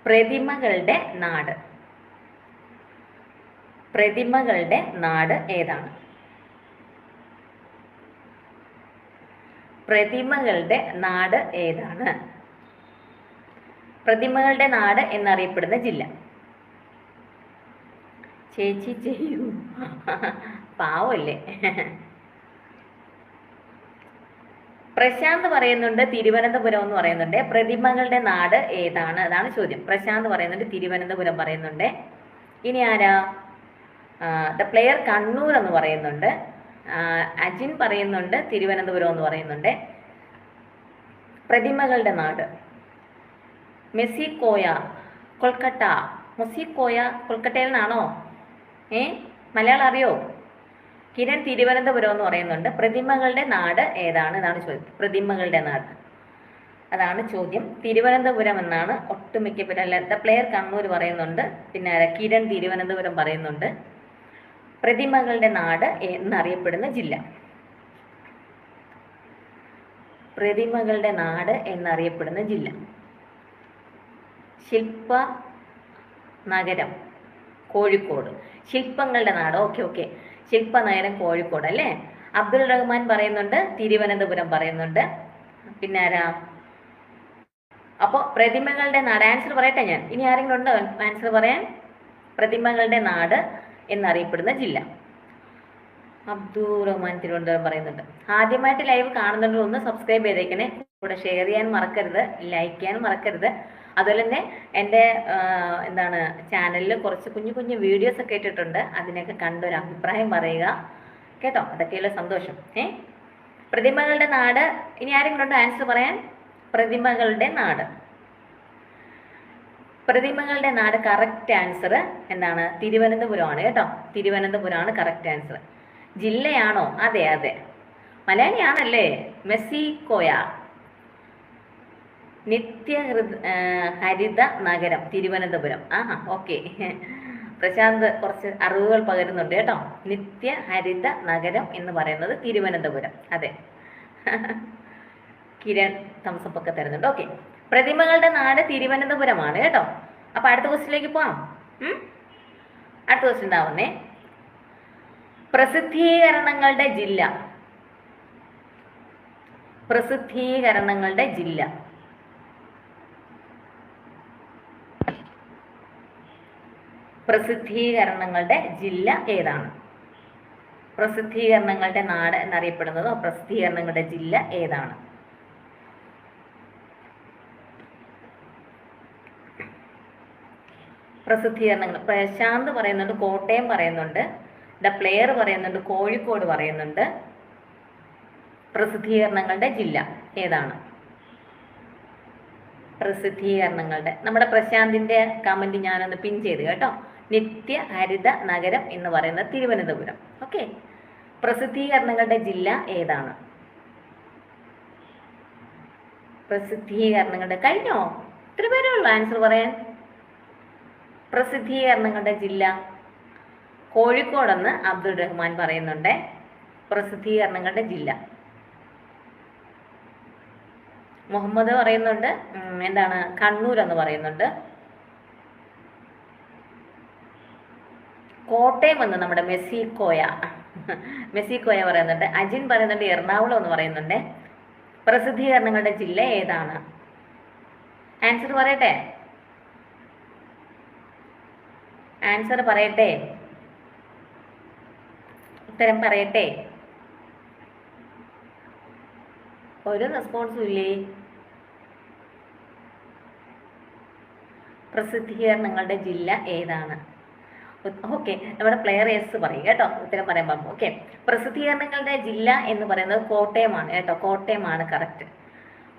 പ്രതിമകളുടെ നാട്. പ്രതിമകളുടെ നാട് ഏതാണ്? പ്രതിമകളുടെ നാട് ഏതാണ്? പ്രതിമകളുടെ നാട് എന്നറിയപ്പെടുന്ന ജില്ല. ചേച്ചി ചെയ്യൂ, പാവല്ലേ. പ്രശാന്ത് പറയുന്നുണ്ട് തിരുവനന്തപുരം എന്ന് പറയുന്നുണ്ട്. പ്രതിമകളുടെ നാട് ഏതാണ്? അതാണ് ചോദ്യം. പ്രശാന്ത് പറയുന്നുണ്ട് തിരുവനന്തപുരം പറയുന്നുണ്ട്. ഇനി ആരാ? ദ പ്ലെയർ കണ്ണൂർ എന്ന് പറയുന്നുണ്ട്. അജിൻ പറയുന്നുണ്ട് തിരുവനന്തപുരം എന്ന് പറയുന്നുണ്ട്. പ്രതിമകളുടെ നാട് മെസ്സിക്കോയ, കൊൽക്കട്ട. മെസ്സിക്കോയ കൊൽക്കട്ടയിൽ നിന്നാണോ? മലയാളം അറിയോ? കിരൺ തിരുവനന്തപുരം എന്ന് പറയുന്നുണ്ട്. പ്രതിമകളുടെ നാട് ഏതാണ്? ഇതാണ് ചോദ്യം. പ്രതിമകളുടെ നാട് അതാണ് ചോദ്യം. തിരുവനന്തപുരം എന്നാണ് ഒട്ടുമിക്ക പേരല്ല. ദ പ്ലെയർ കണ്ണൂർ പറയുന്നുണ്ട്. പിന്നെ കിരൺ തിരുവനന്തപുരം പറയുന്നുണ്ട്. പ്രതിമകളുടെ നാട് എന്നറിയപ്പെടുന്ന ജില്ല. പ്രതിമകളുടെ നാട് എന്നറിയപ്പെടുന്ന ജില്ല. ശില്പ നഗരം കോഴിക്കോട്. ശില്പങ്ങളുടെ നാട്. ഓക്കെ. ശില്പനഗരം കോഴിക്കോട് അല്ലേ? അബ്ദുൾ റഹ്മാൻ പറയുന്നുണ്ട് തിരുവനന്തപുരം പറയുന്നുണ്ട്. പിന്നെ ആരാ? അപ്പോൾ പ്രതിമകളുടെ നാട് ആൻസർ പറയട്ടെ ഞാൻ. ഇനി ആരെങ്കിലും ഉണ്ടോ ആൻസർ പറയാൻ? പ്രതിമകളുടെ നാട് എന്നറിയപ്പെടുന്ന ജില്ല. അബ്ദുൾ റഹ്മാൻ തിരുവനന്തപുരം പറയുന്നുണ്ട്. ആദ്യമായിട്ട് ലൈവ് കാണുന്നുണ്ട്, ഒന്ന് സബ്സ്ക്രൈബ് ചെയ്തേക്കണേ. കൂടെ ഷെയർ ചെയ്യാൻ മറക്കരുത്, ലൈക്ക് ചെയ്യാൻ മറക്കരുത്. അതുപോലെ തന്നെ എൻ്റെ ചാനലിൽ കുറച്ച് കുഞ്ഞു വീഡിയോസ് ഒക്കെ ഇട്ടിട്ടുണ്ട്. അതിനൊക്കെ കണ്ടൊരു അഭിപ്രായം പറയുക കേട്ടോ. അതൊക്കെയല്ലേ സന്തോഷം. പ്രതിമകളുടെ നാട്. ഇനി ആരെങ്കിലും ഉണ്ടോ ആൻസർ പറയാൻ? പ്രതിമകളുടെ നാട്. പ്രതിമകളുടെ നാട് കറക്റ്റ് ആൻസർ എന്താണ്? തിരുവനന്തപുരമാണ് കേട്ടോ. തിരുവനന്തപുരമാണ് കറക്റ്റ് ആൻസർ. ജില്ലയാണോ? അതെ. മലയാളിയാണല്ലേ? മെസ്സിക്കോയ. ഹരിത നഗരം തിരുവനന്തപുരം. ഓക്കെ. പ്രശാന്ത് കുറച്ച് അറിവുകൾ പകരുന്നുണ്ട് കേട്ടോ. ഹരിത നഗരം എന്ന് പറയുന്നത് തിരുവനന്തപുരം. അതെ. കിരൺ തംസപ്പൊക്കെ തരുന്നുണ്ട്. ഓക്കെ, പ്രതിമകളുടെ നാട് തിരുവനന്തപുരമാണ് കേട്ടോ. അപ്പൊ അടുത്ത ക്വസ്റ്റിലേക്ക് പോവാം. അടുത്ത ക്വസ്റ്റ്യൻ ഉണ്ടാവുന്നേ. പ്രസിദ്ധീകരണങ്ങളുടെ ജില്ല. പ്രസിദ്ധീകരണങ്ങളുടെ ജില്ല. പ്രസിദ്ധീകരണങ്ങളുടെ ജില്ല ഏതാണ്? പ്രസിദ്ധീകരണങ്ങളുടെ നാട് എന്നറിയപ്പെടുന്നതോ പ്രസിദ്ധീകരണങ്ങളുടെ ജില്ല ഏതാണ്? പ്രസിദ്ധീകരണങ്ങൾ പ്രശാന്ത് പറയുന്നുണ്ട് കോട്ടയം പറയുന്നുണ്ട്, ദ പ്ലെയർ പറയുന്നുണ്ട് കോഴിക്കോട് പറയുന്നുണ്ട്. പ്രസിദ്ധീകരണങ്ങളുടെ ജില്ല ഏതാണ്? പ്രസിദ്ധീകരണങ്ങളുടെ നമ്മുടെ പ്രശാന്തിന്റെ കമന്റ് ഞാനൊന്ന് പിൻ ചെയ്ത് കേട്ടോ. നിത്യ ഹരിത നഗരം എന്ന് പറയുന്നത് തിരുവനന്തപുരം. ഓക്കെ, പ്രസിദ്ധീകരണങ്ങളുടെ ജില്ല ഏതാണ്? പ്രസിദ്ധീകരണങ്ങളുടെ കഴിഞ്ഞോ? ഇത്ര പേരേ ഉള്ളൂ ആൻസർ പറയാൻ. പ്രസിദ്ധീകരണങ്ങളുടെ ജില്ല കോഴിക്കോടെന്ന് അബ്ദുൾ റഹ്മാൻ പറയുന്നുണ്ട്. പ്രസിദ്ധീകരണങ്ങളുടെ ജില്ല മുഹമ്മദ് പറയുന്നുണ്ട് എന്താണ് കണ്ണൂർ എന്ന് പറയുന്നുണ്ട്. കോട്ടയം എന്ന് നമ്മുടെ മെസ്സിക്കോയ പറയുന്നുണ്ട്. അജിൻ പറയുന്നുണ്ട് എറണാകുളം എന്ന് പറയുന്നുണ്ട്. പ്രസിദ്ധീകരണങ്ങളുടെ ജില്ല ഏതാണ്? ആൻസർ പറയട്ടെ, ആൻസർ പറയട്ടെ, ഉത്തരം പറയട്ടെ. ഒരു റെസ്പോൺസും ഇല്ലേ? പ്രസിദ്ധീകരണങ്ങളുടെ ജില്ല ഏതാണ്? ഓക്കെ, നമ്മുടെ പ്ലെയർ എസ് പറയും കേട്ടോ ഉത്തരം പറയുമ്പോൾ. ഓക്കെ, പ്രസിദ്ധീകരണങ്ങളുടെ ജില്ല എന്ന് പറയുന്നത് കോട്ടയമാണ് കേട്ടോ. കോട്ടയമാണ് കറക്റ്റ്.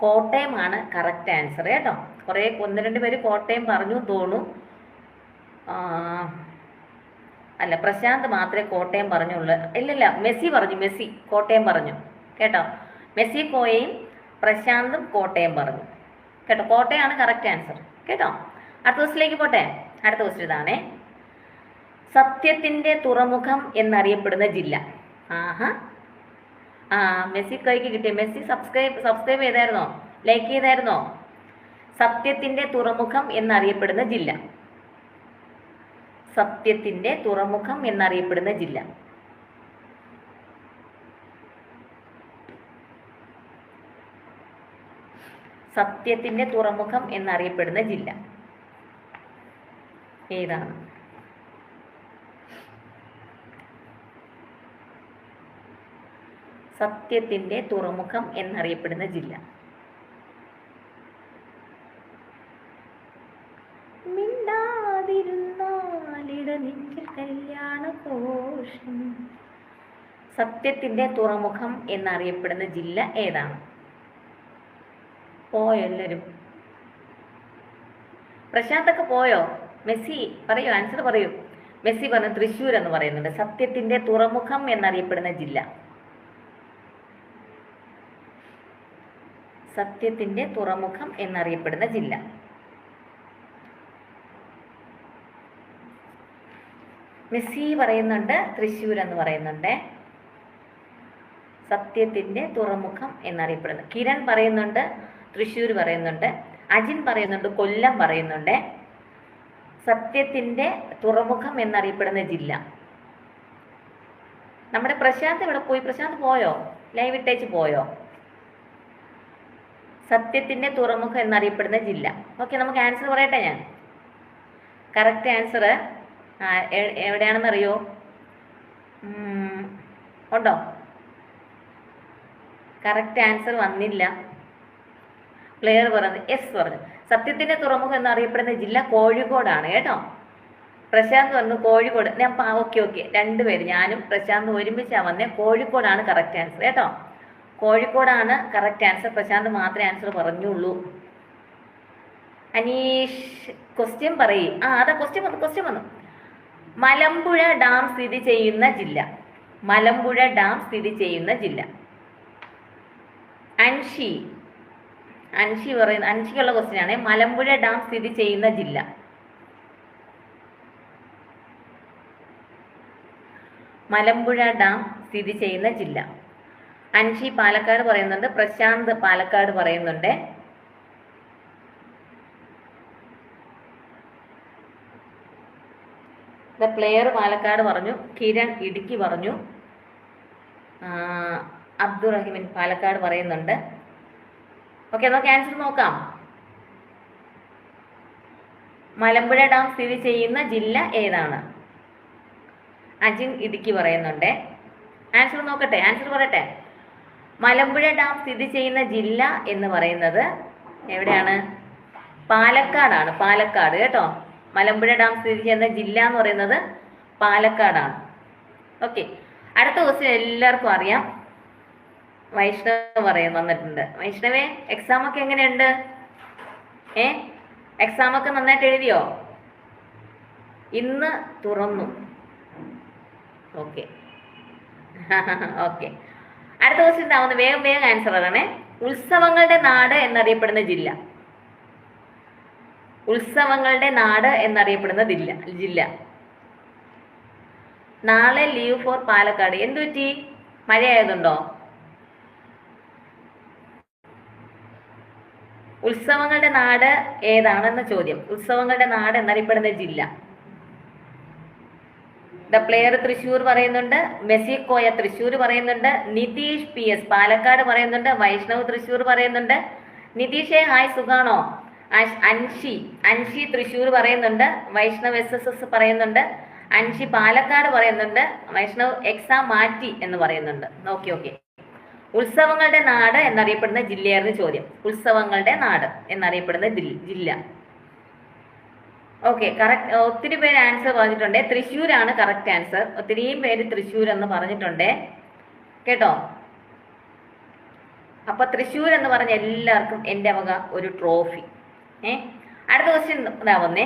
കോട്ടയമാണ് കറക്റ്റ് ആൻസർ കേട്ടോ. കുറേ 1-2 പേര് കോട്ടയം പറഞ്ഞു തോന്നുന്നു. അല്ല, പ്രശാന്ത് മാത്രമേ കോട്ടയം പറഞ്ഞുള്ളൂ. ഇല്ലല്ല, മെസ്സി പറഞ്ഞു, മെസ്സി കോട്ടയം പറഞ്ഞു കേട്ടോ. മെസ്സി കോയയും പ്രശാന്തും കോട്ടയം പറഞ്ഞു കേട്ടോ. കോട്ടയമാണ് കറക്റ്റ് ആൻസർ കേട്ടോ. അടുത്ത ക്വസ്റ്റിലേക്ക് പോട്ടെ. അടുത്ത ക്വസ്റ്റ് ഇതാണേ, സത്യത്തിന്റെ തുറമുഖം എന്നറിയപ്പെടുന്ന ജില്ല. ആഹാ, മെസ്സി കോയ്ക്ക് കിട്ടിയ. മെസ്സി സബ്സ്ക്രൈബ് ചെയ്തായിരുന്നോ? ലൈക്ക് ചെയ്തായിരുന്നോ? സത്യത്തിന്റെ തുറമുഖം എന്നറിയപ്പെടുന്ന ജില്ല. സത്യത്തിന്റെ തുറമുഖം എന്നറിയപ്പെടുന്ന ജില്ല. സത്യത്തിന്റെ തുറമുഖം എന്നറിയപ്പെടുന്ന ജില്ല ഏതാണ്? സത്യത്തിന്റെ തുറമുഖം എന്നറിയപ്പെടുന്ന ജില്ല. സത്യത്തിന്റെ തുറമുഖം എന്നറിയപ്പെടുന്ന ജില്ല ഏതാണ്? പോയോ എല്ലാവരും? പ്രശാന്തൊക്കെ പോയോ? മെസ്സി പറയൂ, ആൻസർ പറയൂ. മെസ്സി പറഞ്ഞു തൃശ്ശൂർ എന്ന് പറയുന്നുണ്ട്. സത്യത്തിന്റെ തുറമുഖം എന്നറിയപ്പെടുന്ന ജില്ല. സത്യത്തിന്റെ തുറമുഖം എന്നറിയപ്പെടുന്ന ജില്ല. മെസ്സി പറയുന്നുണ്ട് തൃശ്ശൂർ എന്ന് പറയുന്നുണ്ട്. സത്യത്തിന്റെ തുറമുഖം എന്നറിയപ്പെടുന്ന. കിരൺ പറയുന്നുണ്ട് തൃശ്ശൂർ പറയുന്നുണ്ട്. അജിൻ പറയുന്നുണ്ട് കൊല്ലം പറയുന്നുണ്ട്. സത്യത്തിന്റെ തുറമുഖം എന്നറിയപ്പെടുന്ന ജില്ല. നമ്മുടെ പ്രശാന്ത് ഇവിടെ പോയി. പ്രശാന്ത് പോയോ? ലൈവ് ഇട്ടേച്ച് പോയോ? സത്യത്തിന്റെ തുറമുഖം എന്നറിയപ്പെടുന്ന ജില്ല. ഓക്കെ, നമുക്ക് ആൻസർ പറയട്ടെ ഞാൻ. കറക്റ്റ് ആൻസർ എവിടെയാണെന്നറിയോ? ഉണ്ടോ? കറക്റ്റ് ആൻസർ വന്നില്ല. പ്ലെയർ പറഞ്ഞു എസ് പറഞ്ഞു. സത്യത്തിന്റെ തുറമുഖം എന്നറിയപ്പെടുന്ന ജില്ല കോഴിക്കോടാണ് കേട്ടോ. പ്രശാന്ത് പറഞ്ഞു കോഴിക്കോട്. ഞാൻ ഓക്കെ 2 പേര്, ഞാനും പ്രശാന്ത് ഒരുമിച്ചാണ് വന്നേ. കോഴിക്കോടാണ് കറക്റ്റ് ആൻസർ കേട്ടോ. കോഴിക്കോടാണ് കറക്റ്റ് ആൻസർ. പ്രശാന്ത് മാത്രമേ ആൻസർ പറഞ്ഞുള്ളൂ. അനീഷ് ക്വസ്റ്റ്യൻ പറയേ. അതാ ക്വസ്റ്റ്യൻ വന്നു. മലമ്പുഴ ഡാം സ്ഥിതി ചെയ്യുന്ന ജില്ല. മലമ്പുഴ ഡാം സ്ഥിതി ചെയ്യുന്ന ജില്ല. അൻഷി പറയുന്ന അൻഷിക്കുള്ള ക്വസ്റ്റ്യൻ ആണ്. മലമ്പുഴ ഡാം സ്ഥിതി ചെയ്യുന്ന ജില്ല. മലമ്പുഴ ഡാം സ്ഥിതി ചെയ്യുന്ന ജില്ല. അൻഷി പാലക്കാട് പറയുന്നുണ്ട്. പ്രശാന്ത് പാലക്കാട് പറയുന്നുണ്ട്. പ്ലെയർ പാലക്കാട് പറഞ്ഞു. കിരൺ ഇടുക്കി പറഞ്ഞു. അബ്ദുറഹിമിൻ പാലക്കാട് പറയുന്നുണ്ട്. ഓക്കെ, നമുക്ക് ആൻസർ നോക്കാം. മലമ്പുഴ ഡാം സ്ഥിതി ചെയ്യുന്ന ജില്ല ഏതാണ്? അജിൻ ഇടുക്കി പറയുന്നുണ്ട്. ആൻസർ നോക്കട്ടെ, ആൻസർ പറയട്ടെ. മലമ്പുഴ ഡാം സ്ഥിതി ചെയ്യുന്ന ജില്ല എന്ന് പറയുന്നത് എവിടെയാണ്? പാലക്കാടാണ്. പാലക്കാട് കേട്ടോ. മലമ്പുഴ ഡാം സ്ഥിതി ചെയ്യുന്ന ജില്ല എന്ന് പറയുന്നത് പാലക്കാടാണ്. ഓക്കെ, അടുത്ത ക്വസ്റ്റ്യൻ എല്ലാവർക്കും അറിയാം. വൈഷ്ണവ് വന്നിട്ടുണ്ട്. വൈഷ്ണവേ, എക്സാം ഒക്കെ എങ്ങനെയുണ്ട്? എക്സാം ഒക്കെ നന്നായിട്ട് എഴുതിയോ? ഇന്ന് തുറന്നു. ഓക്കെ ഓക്കെ, അടുത്ത ക്വസ്റ്റ്യൻ ഉണ്ടാവുന്നത് വേഗം വേഗം ആൻസർ പറയണേ. ഉത്സവങ്ങളുടെ നാട് എന്നറിയപ്പെടുന്ന ജില്ല. ഉത്സവങ്ങളുടെ നാട് എന്നറിയപ്പെടുന്ന ജില്ല. നാളെ ലീവ് ഫോർ പാലക്കാട്. എന്തു പറ്റി? മഴയായതുണ്ടോ? ഉത്സവങ്ങളുടെ നാട് ഏതാണെന്ന ചോദ്യം. ഉത്സവങ്ങളുടെ നാട് എന്നറിയപ്പെടുന്ന ജില്ല. ദ പ്ലെയർ തൃശ്ശൂർ പറയുന്നുണ്ട്, മെസ്സിക്കോയ തൃശ്ശൂർ പറയുന്നുണ്ട്, നിതീഷ് PS പാലക്കാട് പറയുന്നുണ്ട്, വൈഷ്ണവ് തൃശ്ശൂർ പറയുന്നുണ്ട്. നിതീഷേ ഹായ്, സുഖാണോ? അൻഷി തൃശ്ശൂർ പറയുന്നുണ്ട്, വൈഷ്ണവ് SSS പറയുന്നുണ്ട്, അൻഷി പാലക്കാട് പറയുന്നുണ്ട്, വൈഷ്ണവ് എക്സാം മാറ്റി എന്ന് പറയുന്നുണ്ട്. ഓക്കെ ഓക്കെ, ഉത്സവങ്ങളുടെ നാട് എന്നറിയപ്പെടുന്ന ജില്ലയായിരുന്നു ചോദ്യം. ഉത്സവങ്ങളുടെ നാട് എന്നറിയപ്പെടുന്ന ജില്ല. Okay, correct. ഒത്തിരി പേര് ആൻസർ പറഞ്ഞിട്ടുണ്ട്. തൃശ്ശൂരാണ് കറക്റ്റ് ആൻസർ. ഒത്തിരിയും പേര് തൃശ്ശൂർ എന്ന് പറഞ്ഞിട്ടുണ്ട് കേട്ടോ. അപ്പൊ തൃശ്ശൂർ എന്ന് പറഞ്ഞ എല്ലാവർക്കും എൻ്റെ വക ഒരു ട്രോഫി. അടുത്ത ക്വസ്റ്റ്യൻ ഇതാ വന്നേ.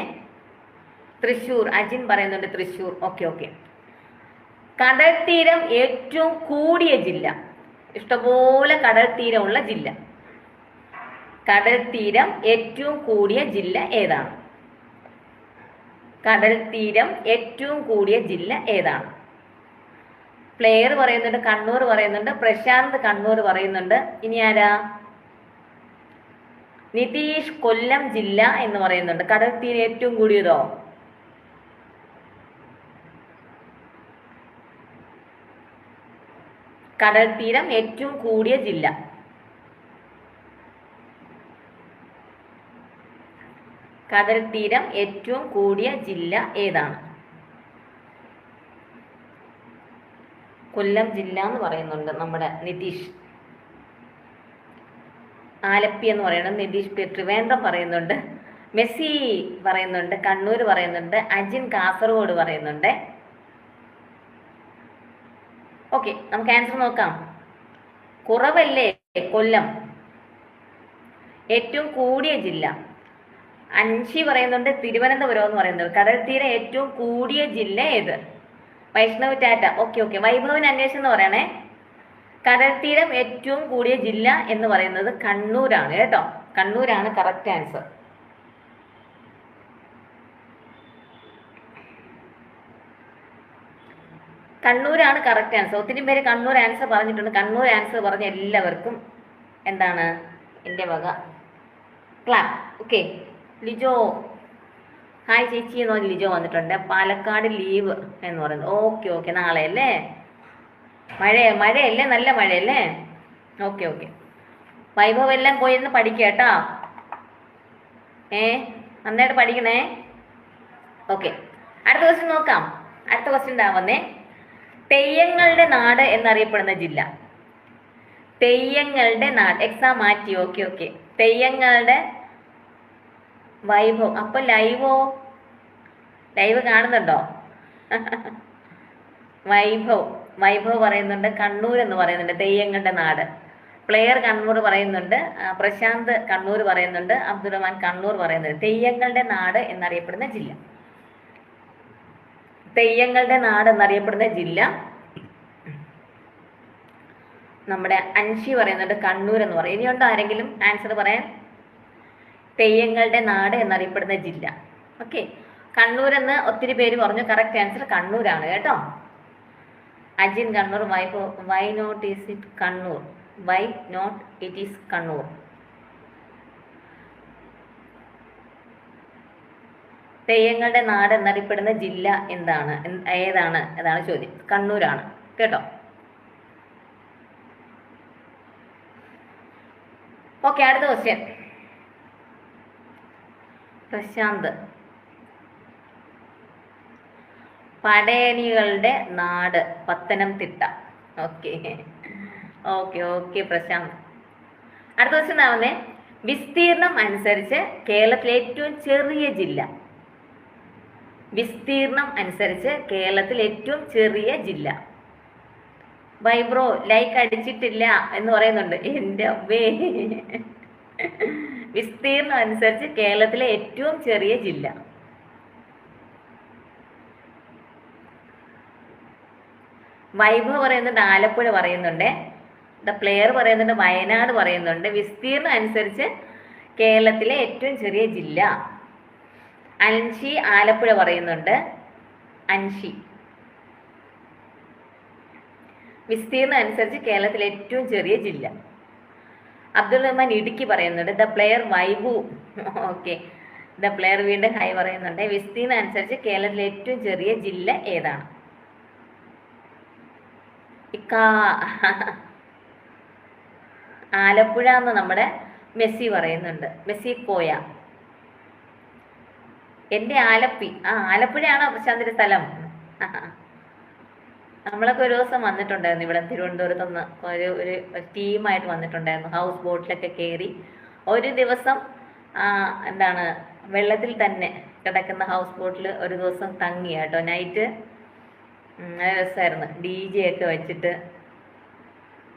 തൃശ്ശൂർ, അജിൻ പറയുന്നുണ്ട് തൃശ്ശൂർ. ഓക്കെ ഓക്കെ, കടൽ തീരം ഏറ്റവും കൂടിയ ജില്ല. ഇഷ്ടംപോലെ കടൽ തീരമുള്ള ജില്ല. കടൽ തീരം ഏറ്റവും കൂടിയ ജില്ല ഏതാണ്? കടൽ തീരം ഏറ്റവും കൂടിയ ജില്ല ഏതാണ്? പ്ലെയർ പറയുന്നുണ്ട് കണ്ണൂർ പറയുന്നുണ്ട്, പ്രശാന്ത് കണ്ണൂർ പറയുന്നുണ്ട്. ഇനി ആരാ? നിതീഷ് കൊല്ലം ജില്ല എന്ന് പറയുന്നുണ്ട്. കടൽ തീരം ഏറ്റവും കൂടിയതോ? കടൽ തീരം ഏറ്റവും കൂടിയ ജില്ല. കടൽ തീരം ഏറ്റവും കൂടിയ ജില്ല ഏതാണ്? കൊല്ലം ജില്ല എന്ന് പറയുന്നുണ്ട് നമ്മുടെ നിതീഷ്. ആലപ്പി എന്ന് പറയുന്നത് നിതീഷ്. ട്രിവാൻഡ്രം പറയുന്നുണ്ട്, മെസ്സി പറയുന്നുണ്ട്, കണ്ണൂർ പറയുന്നുണ്ട്, അജിൻ കാസർഗോഡ് പറയുന്നുണ്ട്. ഓക്കെ, നമുക്ക് ആൻസർ നോക്കാം. കുറവല്ലേ കൊല്ലം? ഏറ്റവും കൂടിയ ജില്ല. അൻഷി പറയുന്നുണ്ട് തിരുവനന്തപുരം എന്ന് പറയുന്നത്. കടൽ തീരം ഏറ്റവും കൂടിയ ജില്ല ഏത്? വൈഷ്ണവ് ടാറ്റ. ഓക്കെ ഓക്കെ, വൈഭവന് അന്വേഷണം എന്ന് പറയണേ. കടൽ തീരം ഏറ്റവും കൂടിയ ജില്ല എന്ന് പറയുന്നത് കണ്ണൂരാണ് കേട്ടോ. കണ്ണൂരാണ് കറക്റ്റ് ആൻസർ. കണ്ണൂരാണ് കറക്റ്റ് ആൻസർ. ഒത്തിരി പേര് കണ്ണൂർ ആൻസർ പറഞ്ഞിട്ടുണ്ട്. കണ്ണൂർ ആൻസർ പറഞ്ഞ എല്ലാവർക്കും എന്താണ് എൻ്റെ വക ക്ലാപ്പ്. ഓക്കെ, ലിജോ ഹായ് ചേച്ചി എന്ന് പറഞ്ഞ് ലിജോ വന്നിട്ടുണ്ട്. പാലക്കാട് ലീവ് എന്ന് പറയുന്നത്. ഓക്കെ ഓക്കെ, നാളെ അല്ലേ? മഴയല്ലേ? നല്ല മഴയല്ലേ? ഓക്കെ ഓക്കെ, വൈഭവ് എല്ലാം പോയിരുന്ന് പഠിക്കേട്ടാ. നന്നായിട്ട് പഠിക്കണേ. ഓക്കെ, അടുത്ത ക്വസ്റ്റ്യൻ നോക്കാം. അടുത്ത ക്വസ്റ്റ്യൻ ഉണ്ടാവുന്നേ. തെയ്യങ്ങളുടെ നാട് എന്നറിയപ്പെടുന്ന ജില്ല. തെയ്യങ്ങളുടെ നാട്. എക്സാം മാറ്റി. ഓക്കെ ഓക്കെ, തെയ്യങ്ങളുടെ വൈഭവ്. അപ്പൊ ലൈവ് കാണുന്നുണ്ടോ? വൈഭവ് പറയുന്നുണ്ട് കണ്ണൂർ എന്ന് പറയുന്നുണ്ട്. തെയ്യങ്ങളുടെ നാട്. പ്ലെയർ കണ്ണൂർ പറയുന്നുണ്ട്, പ്രശാന്ത് കണ്ണൂർ പറയുന്നുണ്ട്, അബ്ദുറഹ്മാൻ കണ്ണൂർ പറയുന്നുണ്ട്. തെയ്യങ്ങളുടെ നാട് എന്നറിയപ്പെടുന്ന ജില്ല. തെയ്യങ്ങളുടെ നാട് എന്നറിയപ്പെടുന്ന ജില്ല നമ്മുടെ അൻഷി പറയുന്നുണ്ട് കണ്ണൂർ എന്ന് പറയും. ഇനിയുണ്ടോ ആരെങ്കിലും ആൻസർ പറയാൻ? തെയ്യങ്ങളുടെ നാട് എന്നറിയപ്പെടുന്ന ജില്ല. ഓക്കെ, കണ്ണൂർ എന്ന് ഒത്തിരി പേര് പറഞ്ഞു. കറക്റ്റ് ആൻസർ കണ്ണൂരാണ് കേട്ടോ. Ajin Kannur. Why not is it Kannur? Why not it is Kannur? തെയ്യങ്ങളുടെ നാട് എന്നറിയപ്പെടുന്ന ജില്ല ഏതാണ്? അതാണ് ചോദ്യം. കണ്ണൂരാണ് കേട്ടോ. ഓക്കെ, അടുത്ത ക്വസ്റ്റ്യൻ. പ്രശാന്ത്, പടയണികളുടെ നാട് Pathanamthitta. Okay okay okay Prashant. അടുത്ത ക്വസ്റ്റ്യൻ ആവുന്നേ, വിസ്തീർണം അനുസരിച്ച് കേരളത്തിലെ ഏറ്റവും ചെറിയ ജില്ല. വിസ്തീർണം അനുസരിച്ച് കേരളത്തിൽ ഏറ്റവും ചെറിയ ജില്ല. വൈബ്രോ ലൈക്ക് അടിച്ചിട്ടില്ല എന്ന് പറയുന്നുണ്ട്. എൻ്റെ അമ്മേ. വിസ്തീർണം അനുസരിച്ച് കേരളത്തിലെ ഏറ്റവും ചെറിയ ജില്ല. വൈഭവ് പറയുന്നുണ്ട് ആലപ്പുഴ പറയുന്നുണ്ട്. ദ പ്ലെയർ പറയുന്നുണ്ട് വയനാട് പറയുന്നുണ്ട്. വിസ്തീർണം അനുസരിച്ച് കേരളത്തിലെ ഏറ്റവും ചെറിയ ജില്ല. അൻഷി ആലപ്പുഴ പറയുന്നുണ്ട്. അൻഷി വിസ്തീർണം അനുസരിച്ച് കേരളത്തിലെ ഏറ്റവും ചെറിയ ജില്ല. അബ്ദുൾ റഹ്മാൻ ഇടുക്കി പറയുന്നുണ്ട്. The player vibe. Okay, the player വീണ്ടും ഹൈ പറയുന്നുണ്ട്. വിസ്തീർണം അനുസരിച്ച് കേരളത്തിലെ ഏറ്റവും ചെറിയ ജില്ല ഏതാണ്? ആലപ്പുഴ എന്ന് നമ്മുടെ മെസ്സി പറയുന്നുണ്ട്. മെസ്സി കോയ. എൻ്റെ ആലപ്പി. ആലപ്പുഴയാണോ പ്രശാന്തിന്റെ സ്ഥലം? നമ്മളൊക്കെ ഒരു ദിവസം വന്നിട്ടുണ്ടായിരുന്നു ഇവിടെ തിരുവനന്തപുരത്തുനിന്ന്. ഒരു ടീമായിട്ട് വന്നിട്ടുണ്ടായിരുന്നു. ഹൗസ് ബോട്ടിലൊക്കെ കയറി ഒരു ദിവസം എന്താണ് വെള്ളത്തിൽ തന്നെ കിടക്കുന്ന ഹൗസ് ബോട്ടിൽ ഒരു ദിവസം തങ്ങി കേട്ടോ. നൈറ്റ് നല്ല രസമായിരുന്നു. DJ ഒക്കെ വെച്ചിട്ട്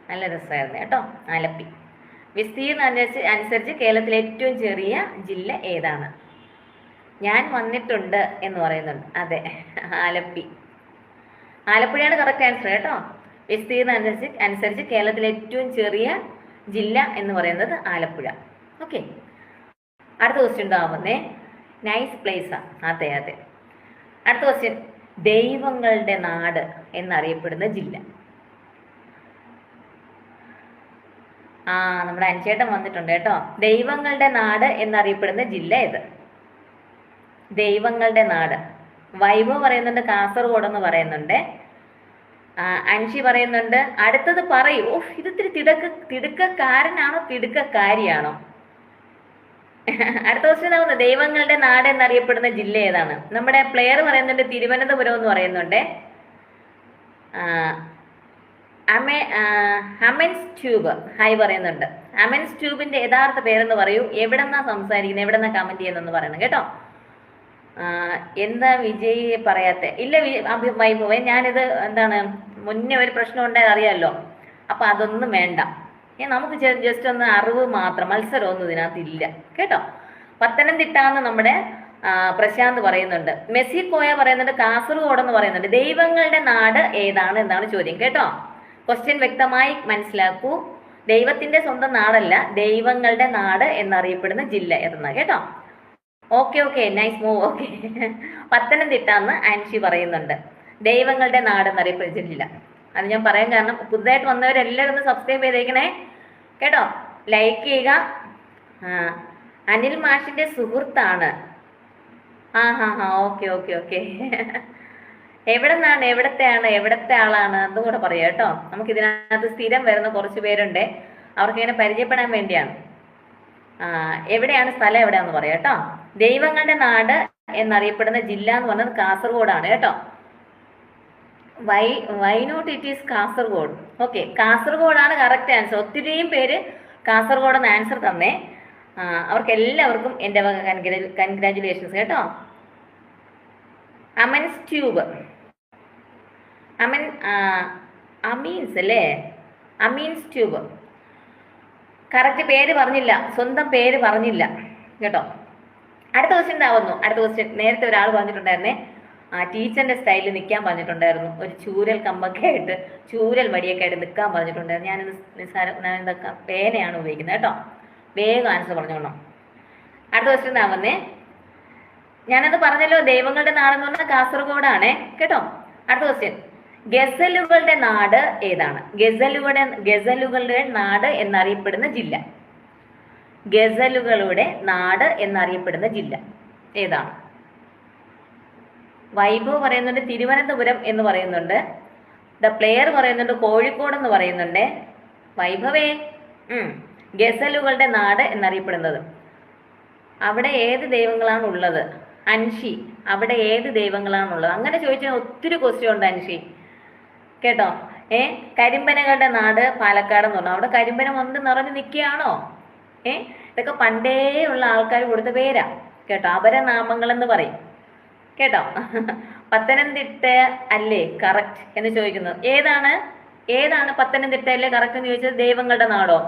നല്ല രസമായിരുന്നു കേട്ടോ. ആലപ്പി. വിസ്തീർണം അനുസരിച്ച് കേരളത്തിലെ ഏറ്റവും ചെറിയ ജില്ല ഏതാണ്? ഞാൻ വന്നിട്ടുണ്ട് എന്ന് പറയുന്നുണ്ട്. അതെ, ആലപ്പി. ആലപ്പുഴയാണ് കറക്റ്റ് ആൻസർ കേട്ടോ. വിസ്തീർണം അനുസരിച്ച് കേരളത്തിലെ ഏറ്റവും ചെറിയ ജില്ല എന്ന് പറയുന്നത് ആലപ്പുഴ. ഓക്കെ, അടുത്ത ക്വസ്റ്റ്യൻ ഉണ്ടാവുന്നേ, നൈസ് പ്ലേസാ. അതെ അതെ. അടുത്ത ക്വസ്റ്റ്യൻ, ദൈവങ്ങളുടെ നാട് എന്നറിയപ്പെടുന്ന ജില്ല. നമ്മുടെ അഞ്ചേട്ടൻ വന്നിട്ടുണ്ട് കേട്ടോ. ദൈവങ്ങളുടെ നാട് എന്നറിയപ്പെടുന്ന ജില്ല ഏത്? ദൈവങ്ങളുടെ നാട്. വൈഭവ് പറയുന്നുണ്ട് കാസർഗോഡ് എന്ന് പറയുന്നുണ്ട്. അൻഷി പറയുന്നുണ്ട്. അടുത്തത് പറയൂ. ഇതിത്തിരി തിടുക്കക്കാരനാണോ തിടുക്കക്കാരിയാണോ? അടുത്ത ക്വസ്റ്റ്യൻ ആവുന്നത്, ദൈവങ്ങളുടെ നാട് എന്നറിയപ്പെടുന്ന ജില്ല ഏതാണ്? നമ്മുടെ പ്ലെയർ പറയുന്നുണ്ട് തിരുവനന്തപുരം എന്ന് പറയുന്നുണ്ട്. അമൻസ് ട്യൂബ് ഹായ് പറയുന്നുണ്ട്. അമൻസ് ട്യൂബിന്റെ യഥാർത്ഥ പേരെന്ന് പറയൂ. എവിടെന്നാ സംസാരിക്കുന്നത്, എവിടെന്നാ കമന്റ് ചെയ്യുന്നെന്ന് പറയണം കേട്ടോ. എന്താ വിജയ് പറയാത്തെ? ഇല്ല വൈഭവേ, ഞാനിത് എന്താണ് മുന്നേ ഒരു പ്രശ്നം ഉണ്ടായത് അറിയാമല്ലോ. അപ്പൊ അതൊന്നും വേണ്ട. നമുക്ക് ജസ്റ്റ് ഒന്ന് അറിവ് മാത്രം, മത്സരമൊന്നും ഇതിനകത്ത് ഇല്ല കേട്ടോ. പത്തനംതിട്ട എന്ന് നമ്മുടെ പ്രശാന്ത് പറയുന്നുണ്ട്. മെസ്സി കോയ പറയുന്നുണ്ട്. കാസർഗോഡ് എന്ന് പറയുന്നുണ്ട്. ദൈവങ്ങളുടെ നാട് ഏതാണ് എന്നാണ് ചോദ്യം കേട്ടോ. ക്വസ്റ്റ്യൻ വ്യക്തമായി മനസ്സിലാക്കൂ. ദൈവത്തിന്റെ സ്വന്തം നാടല്ല, ദൈവങ്ങളുടെ നാട് എന്നറിയപ്പെടുന്ന ജില്ല ഏതെന്നാ കേട്ടോ. Okay okay, nice move. Okay, Pathanamthitta എന്ന് ആൻഷി പറയുന്നുണ്ട്. ദൈവങ്ങളുടെ നാട് എന്നറിയപ്പെടുന്ന ജില്ല. അത് ഞാൻ പറയാൻ കാരണം, പുതുതായിട്ട് വന്നവരെല്ലാവരും ഒന്ന് സബ്സ്ക്രൈബ് ചെയ്തേക്കണേ കേട്ടോ. ലൈക്ക് ചെയ്യുക. അനിൽ മാഷിന്റെ സുഹൃത്താണ്. Okay okay okay. എവിടെന്നാണ്, എവിടത്തെ ആളാണ് എന്നും കൂടെ പറയാം കേട്ടോ. നമുക്ക് ഇതിനകത്ത് സ്ഥിരം വരുന്ന കുറച്ച് പേരുണ്ട്. അവർക്ക് ഇങ്ങനെ പരിചയപ്പെടാൻ വേണ്ടിയാണ്. എവിടെയാണ് സ്ഥലം, എവിടെയാന്ന് പറയാം കേട്ടോ. ദൈവങ്ങളുടെ നാട് എന്നറിയപ്പെടുന്ന ജില്ല എന്ന് പറഞ്ഞത് കാസർഗോഡാണ് കേട്ടോ. Why not it is Kasaragod. Okay, കാസർഗോഡാണ് കറക്റ്റ് ആൻസർ. ഒത്തിരിയും പേര് കാസർഗോഡ് എന്ന് ആൻസർ തന്നേ. അവർക്ക് എല്ലാവർക്കും എൻ്റെ വക കൺഗ്രാജുലേഷൻസ് കേട്ടോ. അമൻസ് ട്യൂബ്, അമീൻസ് അല്ലേ? അമീൻസ് ട്യൂബ് കറക്റ്റ് പേര് പറഞ്ഞില്ല, സ്വന്തം പേര് പറഞ്ഞില്ല കേട്ടോ. അടുത്ത ക്വസ്റ്റ്യൻ ഉണ്ടാവുന്നു. അടുത്ത ക്വസ്റ്റ്യൻ നേരത്തെ ഒരാൾ പറഞ്ഞിട്ടുണ്ടായിരുന്നേ, ടീച്ചറിന്റെ സ്റ്റൈലിൽ നിൽക്കാൻ പറഞ്ഞിട്ടുണ്ടായിരുന്നു. ഒരു ചൂരൽ കമ്പൊക്കെ ആയിട്ട്, ചൂരൽ വടിയൊക്കെ ആയിട്ട് നിൽക്കാൻ പറഞ്ഞിട്ടുണ്ടായിരുന്നു. ഞാൻ ഇതൊക്കെ പേനയാണ് ഉപയോഗിക്കുന്നത് കേട്ടോ. വേഗം ആൻസർ പറഞ്ഞോളാം. അടുത്ത ക്വസ്റ്റ്യൻ ആവുന്നേ, ഞാനത് പറഞ്ഞല്ലോ, ദൈവങ്ങളുടെ നാടെന്ന് പറഞ്ഞാൽ കാസർഗോഡാണേ കേട്ടോ. അടുത്ത ക്വസ്റ്റ്യൻ, ഗസലുകളുടെ നാട് ഏതാണ്? ഗസലുകളുടെ നാട് എന്നറിയപ്പെടുന്ന ജില്ല. ഗസലുകളുടെ നാട് എന്നറിയപ്പെടുന്ന ജില്ല ഏതാണ്? വൈഭവ് പറയുന്നുണ്ട് തിരുവനന്തപുരം എന്ന് പറയുന്നുണ്ട്. ദ പ്ലെയർ പറയുന്നുണ്ട് കോഴിക്കോട് എന്ന് പറയുന്നുണ്ട്. വൈഭവേ, ഗസലുകളുടെ നാട് എന്നറിയപ്പെടുന്നത് അവിടെ ഏത് ദൈവങ്ങളാണ് ഉള്ളത്? അൻഷി, അവിടെ ഏത് ദൈവങ്ങളാണുള്ളത്? അങ്ങനെ ചോദിച്ചാൽ ഒത്തിരി ക്വസ്റ്റ്യൻ ഉണ്ട് അൻഷി കേട്ടോ. കരിമ്പനകളുടെ നാട് പാലക്കാട് എന്ന് പറഞ്ഞു. അവിടെ കരിമ്പന വന്ന് നിറഞ്ഞു നിൽക്കുകയാണോ? ഇതൊക്കെ പണ്ടേ ഉള്ള ആൾക്കാർ കൊടുത്ത പേരാ കേട്ടോ, അപരനാമങ്ങൾ എന്ന് പറയും കേട്ടോ. പത്തനംതിട്ട അല്ലേ കറക്റ്റ് എന്ന് ചോദിക്കുന്നത്. ഏതാണ് പത്തനംതിട്ട അല്ലേ കറക്റ്റ് എന്ന് ചോദിച്ചത്? ദൈവങ്ങളുടെ നാടോ?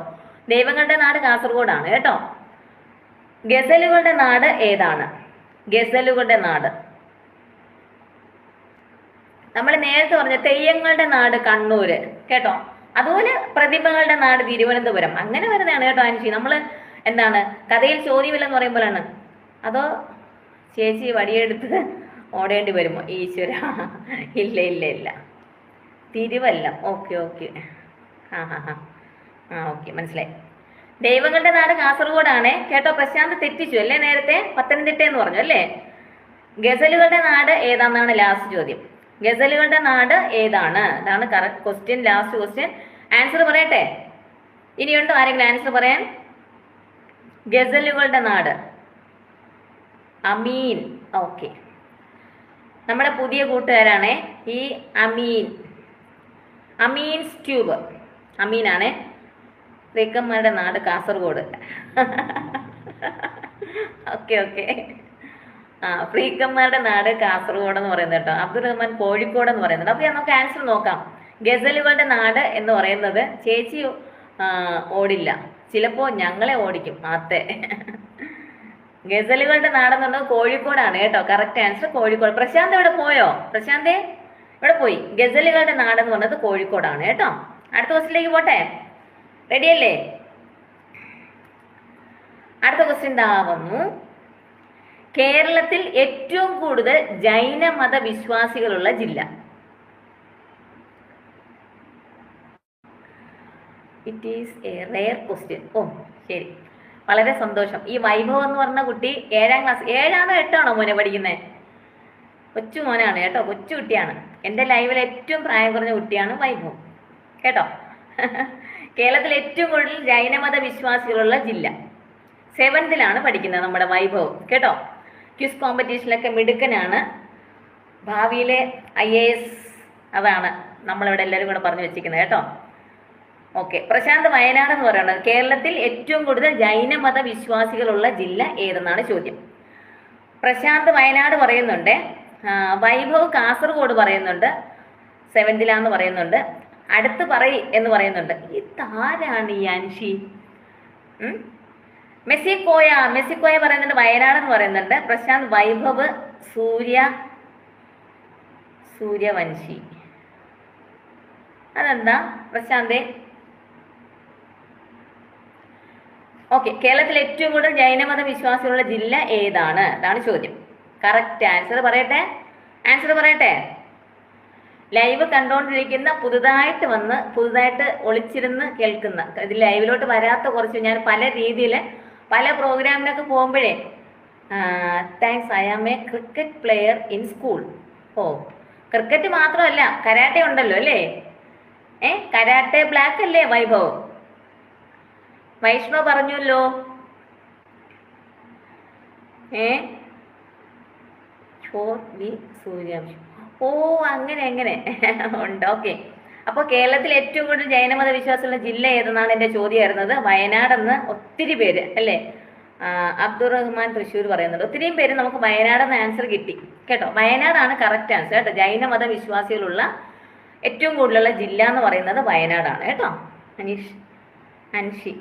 ദൈവങ്ങളുടെ നാട് കാസർഗോഡാണ് കേട്ടോ. ഗസലുകളുടെ നാട് ഏതാണ്? ഗസലുകളുടെ നാട് നമ്മൾ നേരത്തെ പറഞ്ഞ തെയ്യങ്ങളുടെ നാട് കണ്ണൂര് കേട്ടോ. അതുപോലെ പ്രതിഭകളുടെ നാട് തിരുവനന്തപുരം. അങ്ങനെ വരുന്നതാണ് കേട്ടോ ആൻഷി. നമ്മൾ എന്താണ് കഥയിൽ ചോദ്യമില്ലെന്ന് പറയുമ്പോഴാണ്, അതോ ചേച്ചി വടിയെടുത്ത് ഓടേണ്ടി വരുമോ? ഈശ്വര, ഇല്ല ഇല്ല ഇല്ല, തിരുവല്ലം. ഓക്കെ ഓക്കെ, മനസ്സിലായി. ദൈവങ്ങളുടെ നാട് കാസർഗോഡാണ് കേട്ടോ. പ്രശാന്ത് തെറ്റിച്ചു അല്ലേ, നേരത്തെ പത്തനംതിട്ട എന്ന് പറഞ്ഞു അല്ലേ. ഗസലുകളുടെ നാട് ഏതാണെന്നാണ് ലാസ്റ്റ് ചോദ്യം. ഗസലുകളുടെ നാട് ഏതാണ്? ഇതാണ് correct question, last question. Answer പറയട്ടെ? ഇനിയുണ്ടോ ആരെങ്കിലും ആൻസർ പറയാൻ? ഗസലുകളുടെ നാട് അമീൻ. ഓക്കെ, നമ്മുടെ പുതിയ കൂട്ടുകാരാണ് ഈ അമീൻസ് ട്യൂബ്. അമീനാണ്. ഫ്രീക്കന്മാരുടെ നാട് കാസർഗോഡ്. ഓക്കെ ഫ്രീക്കന്മാരുടെ നാട് കാസർഗോഡ് എന്ന് പറയുന്നത് കേട്ടോ. അബ്ദുറഹ്മാൻ കോഴിക്കോട് എന്ന് പറയുന്നുണ്ട്. അപ്പൊ നമുക്ക് ആൻസർ നോക്കാം. ഗസലുകളുടെ നാട് എന്ന് പറയുന്നത് ചേച്ചി ഓടില്ല, ചിലപ്പോ ഞങ്ങളെ ഓടിക്കും. അതെ, ഗസലുകളുടെ നാടെന്ന് പറഞ്ഞത് കോഴിക്കോടാണ് കേട്ടോ. Correct answer Kozhikode. പ്രശാന്ത് ഇവിടെ പോയോ? പ്രശാന്തേ ഇവിടെ പോയി. ഗസലുകളുടെ നാടെന്ന് പറഞ്ഞത് കോഴിക്കോടാണ് കേട്ടോ. അടുത്ത ക്വസ്റ്റിലേക്ക് പോട്ടെ, റെഡിയല്ലേ? അടുത്ത ക്വസ്റ്റ്യൻ ദാ വന്നു. കേരളത്തിൽ ഏറ്റവും കൂടുതൽ ജൈന മത വിശ്വാസികളുള്ള ജില്ല? It is a rare question. ഓ ശരി, വളരെ സന്തോഷം. ഈ വൈഭവ് എന്ന് പറഞ്ഞ കുട്ടി 7ാം ക്ലാസ്, 7ആണോ 8ആണോ മോനെ പഠിക്കുന്നത്? കൊച്ചു മോനാണ് കേട്ടോ, കൊച്ചു കുട്ടിയാണ്. എൻ്റെ ലൈവിൽ ഏറ്റവും പ്രായം കുറഞ്ഞ കുട്ടിയാണ് വൈഭവ് കേട്ടോ. കേരളത്തിൽ ഏറ്റവും കൂടുതൽ ജൈനമത വിശ്വാസികളുള്ള ജില്ല 7th പഠിക്കുന്നത് നമ്മുടെ വൈഭവ് കേട്ടോ. ക്വിസ് കോമ്പറ്റീഷനിലൊക്കെ മിടുക്കനാണ്. ഭാവിയിലെ IAS അതാണ് നമ്മളിവിടെ എല്ലാവരും കൂടെ പറഞ്ഞു വെച്ചിരിക്കുന്നത് കേട്ടോ. ഓക്കെ, പ്രശാന്ത് വയനാട് എന്ന് പറയുന്നത് കേരളത്തിൽ ഏറ്റവും കൂടുതൽ ജൈനമത വിശ്വാസികളുള്ള ജില്ല ഏതെന്നാണ് ചോദ്യം. പ്രശാന്ത് വയനാട് പറയുന്നുണ്ട്, വൈഭവ് കാസർഗോഡ് പറയുന്നുണ്ട്, 7th പറയുന്നുണ്ട്, അടുത്ത് പറയ് എന്ന് പറയുന്നുണ്ട്. ഇതാരാണ് ഈ അൻഷി? മെസ്സിക്കോയ പറയുന്നുണ്ട്, വയനാട് എന്ന് പറയുന്നുണ്ട്. പ്രശാന്ത് വൈഭവ് സൂര്യവംശി. അതെന്താ പ്രശാന്തേ? ഓക്കെ, കേരളത്തിൽ ഏറ്റവും കൂടുതൽ ജൈനമത വിശ്വാസികളുള്ള ജില്ല ഏതാണ്? അതാണ് ചോദ്യം. കറക്റ്റ് ആൻസർ പറയട്ടെ? ലൈവ് കണ്ടുകൊണ്ടിരിക്കുന്ന പുതുതായിട്ട് ഒളിച്ചിരുന്ന് കേൾക്കുന്ന, ഇത് ലൈവിലോട്ട് വരാത്ത കുറച്ച്, ഞാൻ പല രീതിയിൽ പല പ്രോഗ്രാമിനൊക്കെ പോകുമ്പോഴേ thanks, I am a cricket player in school. Oh, cricket മാത്രമല്ല കരാട്ടെ ഉണ്ടല്ലോ അല്ലേ? കരാട്ടെ ബ്ലാക്ക് അല്ലേ വൈഭവ്? വൈഷ്ണവ് പറഞ്ഞല്ലോ. സൂര്യാംശം. ഓ അങ്ങനെ ഉണ്ട്. ഓക്കെ, അപ്പോൾ കേരളത്തിൽ ഏറ്റവും കൂടുതൽ ജൈനമത വിശ്വാസമുള്ള ജില്ല ഏതെന്നാണ് എൻ്റെ ചോദ്യമായിരുന്നത്. വയനാടെന്ന് ഒത്തിരി പേര് അല്ലേ? അബ്ദുറഹ്മാൻ തൃശ്ശൂർ പറയുന്നുണ്ട്. ഒത്തിരിയും പേര് നമുക്ക് വയനാടെന്ന് ആൻസർ കിട്ടി കേട്ടോ. വയനാടാണ് കറക്റ്റ് ആൻസർ കേട്ടോ. ജൈനമത വിശ്വാസികളുള്ള ഏറ്റവും കൂടുതലുള്ള ജില്ല എന്ന് പറയുന്നത് വയനാടാണ് കേട്ടോ. അൻഷി,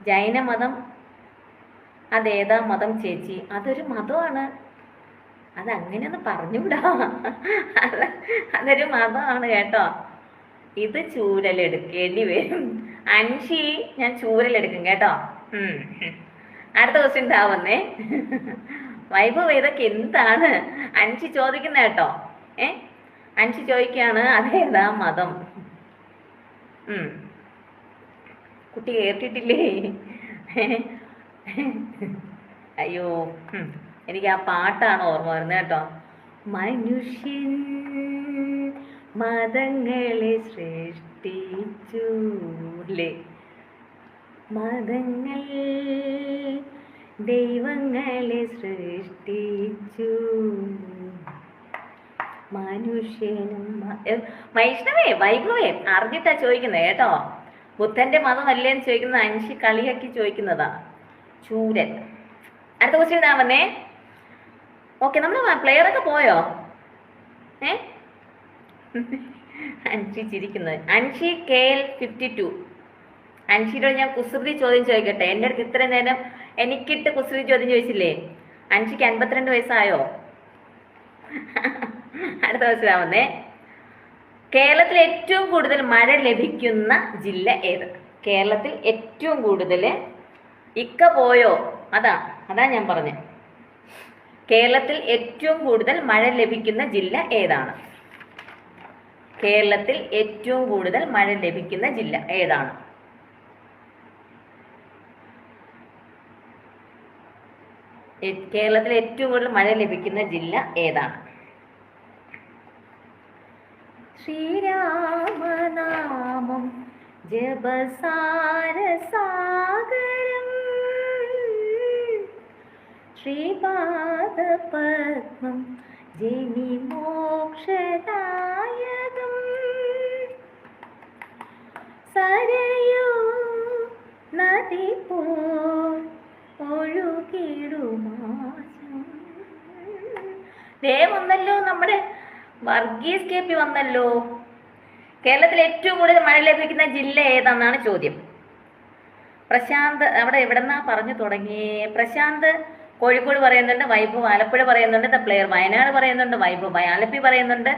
ജൈനമതം അതേതാ മതം ചേച്ചി? അതൊരു മതമാണ്, അതങ്ങനെയൊന്ന് പറഞ്ഞുകൂടാ. അതൊരു മതമാണ് കേട്ടോ. ഇത് ചൂരലെടുക്കേണ്ടി വരും അൻഷി, ഞാൻ ചൂരലെടുക്കും കേട്ടോ. അടുത്ത ക്വസ്റ്റ്യൻ വന്നേ. വൈഭവ് ഇതൊക്കെ എന്താണ് അൻഷി ചോദിക്കുന്ന കേട്ടോ? അൻഷി ചോദിക്കുകയാണ് അതേതാ മതം? കുട്ടി കേട്ടിട്ടില്ലേ? അയ്യോ, എനിക്ക് ആ പാട്ടാണ് ഓർമ്മ വരുന്നത് കേട്ടോ. മനുഷ്യൻ മതങ്ങളെ സൃഷ്ടിച്ചു അല്ലേ? മതങ്ങൾ ദൈവങ്ങളെ സൃഷ്ടിച്ചു. മനുഷ്യനും വൈഷ്ണവേ വൈഭവേ അറിഞ്ഞിട്ടാ ചോദിക്കുന്നത് കേട്ടോ. ബുദ്ധന്റെ മതം അല്ലേന്ന് ചോദിക്കുന്നത് അൻഷി കളിയാക്കി ചോദിക്കുന്നതാ. ചൂരൻ. അടുത്ത ക്വസ്റ്റ്യൻ ഇതാ വന്നേ. ഓക്കെ, നമ്മുടെ പ്ലെയർ ഒക്കെ പോയോ? അൻഷി ചിരിക്കുന്നത്. അൻഷി KL52. അൻഷിയോട് ഞാൻ കുസൃതി ചോദ്യം ചോദിക്കട്ടെ. എൻ്റെ അടുത്ത് ഇത്ര നേരം എനിക്കിട്ട് കുസൃതി ചോദ്യം ചോദിച്ചില്ലേ? അൻഷിക്ക് 52 വയസ്സായോ? അടുത്ത ക്വസ്റ്റ്യൻ വന്നേ. കേരളത്തിൽ ഏറ്റവും കൂടുതൽ മഴ ലഭിക്കുന്ന ജില്ല ഏത്? കേരളത്തിൽ ഏറ്റവും കൂടുതൽ ഇക്ക പോയോ? അതാ ഞാൻ പറഞ്ഞത്. കേരളത്തിൽ ഏറ്റവും കൂടുതൽ മഴ ലഭിക്കുന്ന ജില്ല ഏതാണ്? കേരളത്തിൽ ഏറ്റവും കൂടുതൽ മഴ ലഭിക്കുന്ന ജില്ല ഏതാണ്? കേരളത്തിൽ ഏറ്റവും കൂടുതൽ മഴ ലഭിക്കുന്ന ജില്ല ഏതാണ്? ശ്രീരാമനാമം ജപസാരസാഗരം ശ്രീപാദപദ്മം ജനിമോക്ഷദായകം സരയൂ നദി പോൽ ഒഴുകിടുമാശം. ദേ വന്നല്ലോ നമ്മുടെ വർഗീസ് KP വന്നല്ലോ. കേരളത്തിൽ ഏറ്റവും കൂടുതൽ മഴ ലഭിക്കുന്ന ജില്ല ഏതാണെന്നാണ് ചോദ്യം. പ്രശാന്ത് അവിടെ എവിടെന്നാ പറഞ്ഞു തുടങ്ങിയേ? പ്രശാന്ത് കോഴിക്കോട് പറയുന്നുണ്ട്, വൈഭവ് ആലപ്പുഴ പറയുന്നുണ്ട്, ദ പ്ലെയർ വയനാട് പറയുന്നുണ്ട്, വൈഭവ് ആലപ്പി പറയുന്നുണ്ട്,